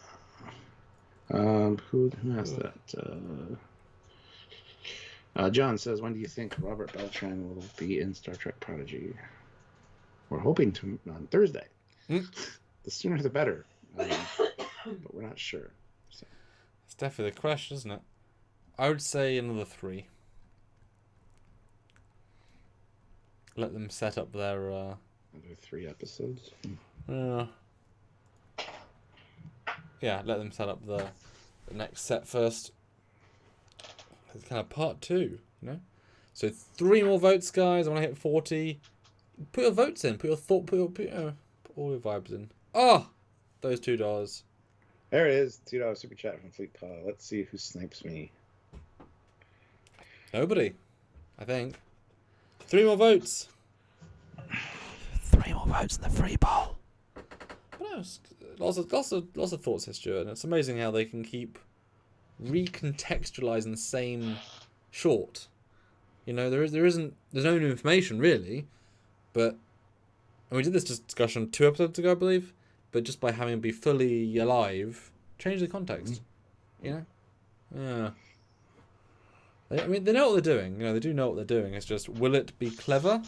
dun. Who has that? John says, when do you think Robert Beltran will be in Star Trek Prodigy? We're hoping to on Thursday. The sooner the better. But we're not sure. So. It's definitely the question, isn't it? I would say another 3. Let them set up their... Another 3 episodes? Yeah, let them set up the next set first. It's kind of part 2, you know? So 3 more votes, guys. I want to hit 40. Put your votes in. Put your thought. Put all your vibes in. Oh, those $2. There it is. $2 super chat from Fleet Paw. Let's see who snipes me. Nobody, I think. 3 more votes. 3 more votes in the free poll. But no, lots of thoughts here, Stuart. And it's amazing how they can keep recontextualizing the same short. You know, there's no new information really, but and we did this discussion 2 episodes ago, I believe. But just by having it be fully alive, change the context. You know, yeah. I mean, they know what they're doing. You know, they do know what they're doing. It's just, will it be clever?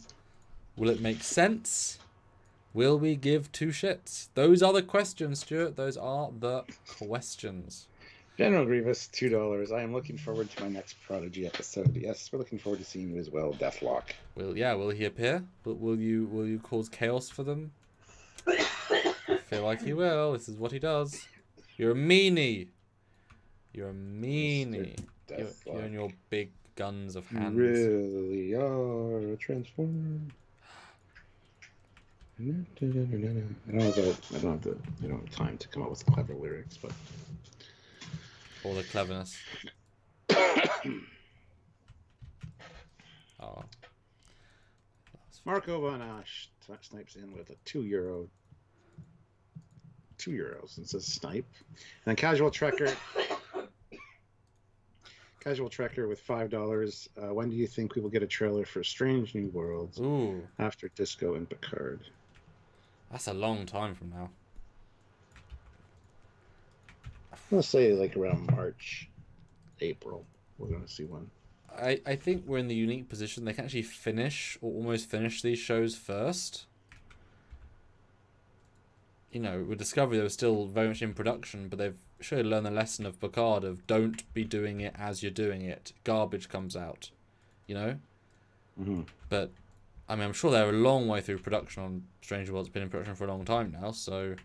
Will it make sense? Will we give 2 shits? Those are the questions, Stuart. Those are the questions. General Grievous, $2. I am looking forward to my next Prodigy episode. Yes, we're looking forward to seeing you as well, Deathlock. Will he appear? Will you cause chaos for them? I feel like he will. This is what he does. You're a meanie. You're a meanie. You and your big guns of hands. You really are a transformer. I don't have time to come up with clever lyrics, but all the cleverness. Oh. Marco Van Ash snipes in with a €2. €2 and says snipe. And then Casual Trekker with $5. When do you think we will get a trailer for Strange New Worlds? Ooh. After Disco and Picard? That's a long time from now. I'm going to say like around March, April. We're going to see one. I think we're in the unique position. They can actually finish or almost finish these shows first. You know, with Discovery, they were still very much in production, but they've surely learned the lesson of Picard of don't be doing it as you're doing it. Garbage comes out, you know? Mm-hmm. But, I mean, I'm sure they're a long way through production on Stranger Worlds. It's been in production for a long time now, so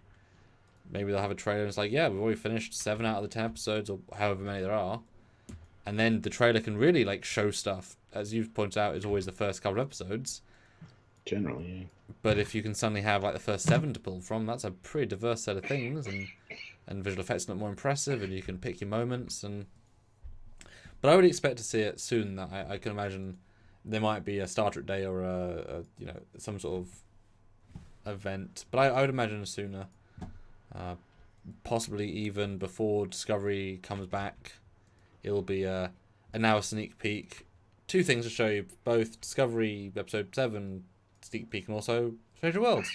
maybe they'll have a trailer and it's like, yeah, we've already finished 7 out of the 10 episodes, or however many there are. And then the trailer can really, like, show stuff. As you've pointed out, it's always the first couple of episodes. Generally, yeah. But if you can suddenly have like the first 7 to pull from, that's a pretty diverse set of things, and visual effects look more impressive, and you can pick your moments. But I would expect to see it soon. That I can imagine there might be a Star Trek Day or a some sort of event. But I would imagine sooner, possibly even before Discovery comes back. It'll be now a sneak peek. 2 things to show you: both Discovery episode 7. Sneak peek and also Stranger Worlds.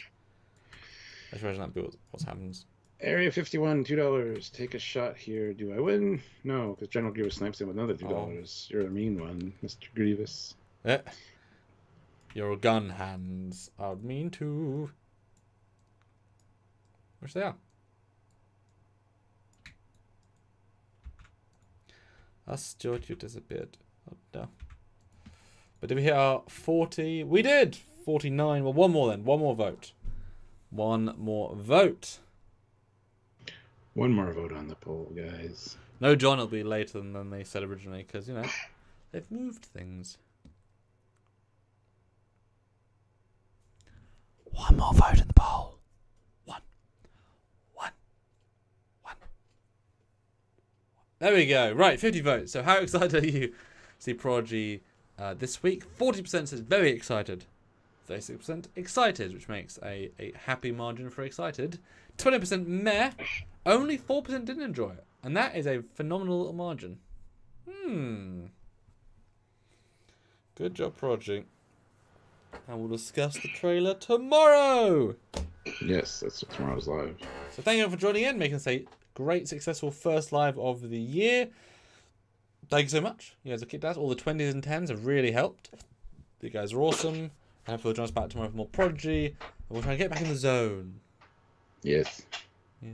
I should imagine that'd be what happens. Area 51, $2. Take a shot here. Do I win? No, because General Grievous snipes in with another $2. Oh. You're a mean one, Mr. Grievous. Your gun hands are mean too. Which they are. Stuart, you disappeared. Oh no. But did we hit our 40? We did! 49. Well, one more then. One more vote. One more vote. One more vote on the poll, guys. No, John will be later than they said originally because, you know, they've moved things. One more vote in the poll. One. There we go. Right, 50 votes. So how excited are you to see Prodigy this week? 40% says very excited. 36% excited, which makes a happy margin for excited. 20% meh. Only 4% didn't enjoy it. And that is a phenomenal little margin. Good job, Prodigy. And we'll discuss the trailer tomorrow. Yes, that's tomorrow's live. So thank you for joining in, making us a great, successful first live of the year. Thank you so much. You guys have kicked ass. All the 20s and 10s have really helped. You guys are awesome. I hope you'll join us back tomorrow for more Prodigy. And we'll try and get back in the zone. Yes. Yeah.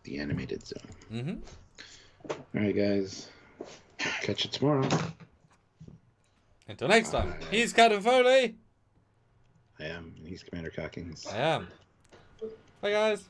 The animated zone. Mm-hmm. Alright, guys. Catch you tomorrow. Until next time. He's Captain Foley. I am. And he's Commander Cockings. I am. Bye, guys.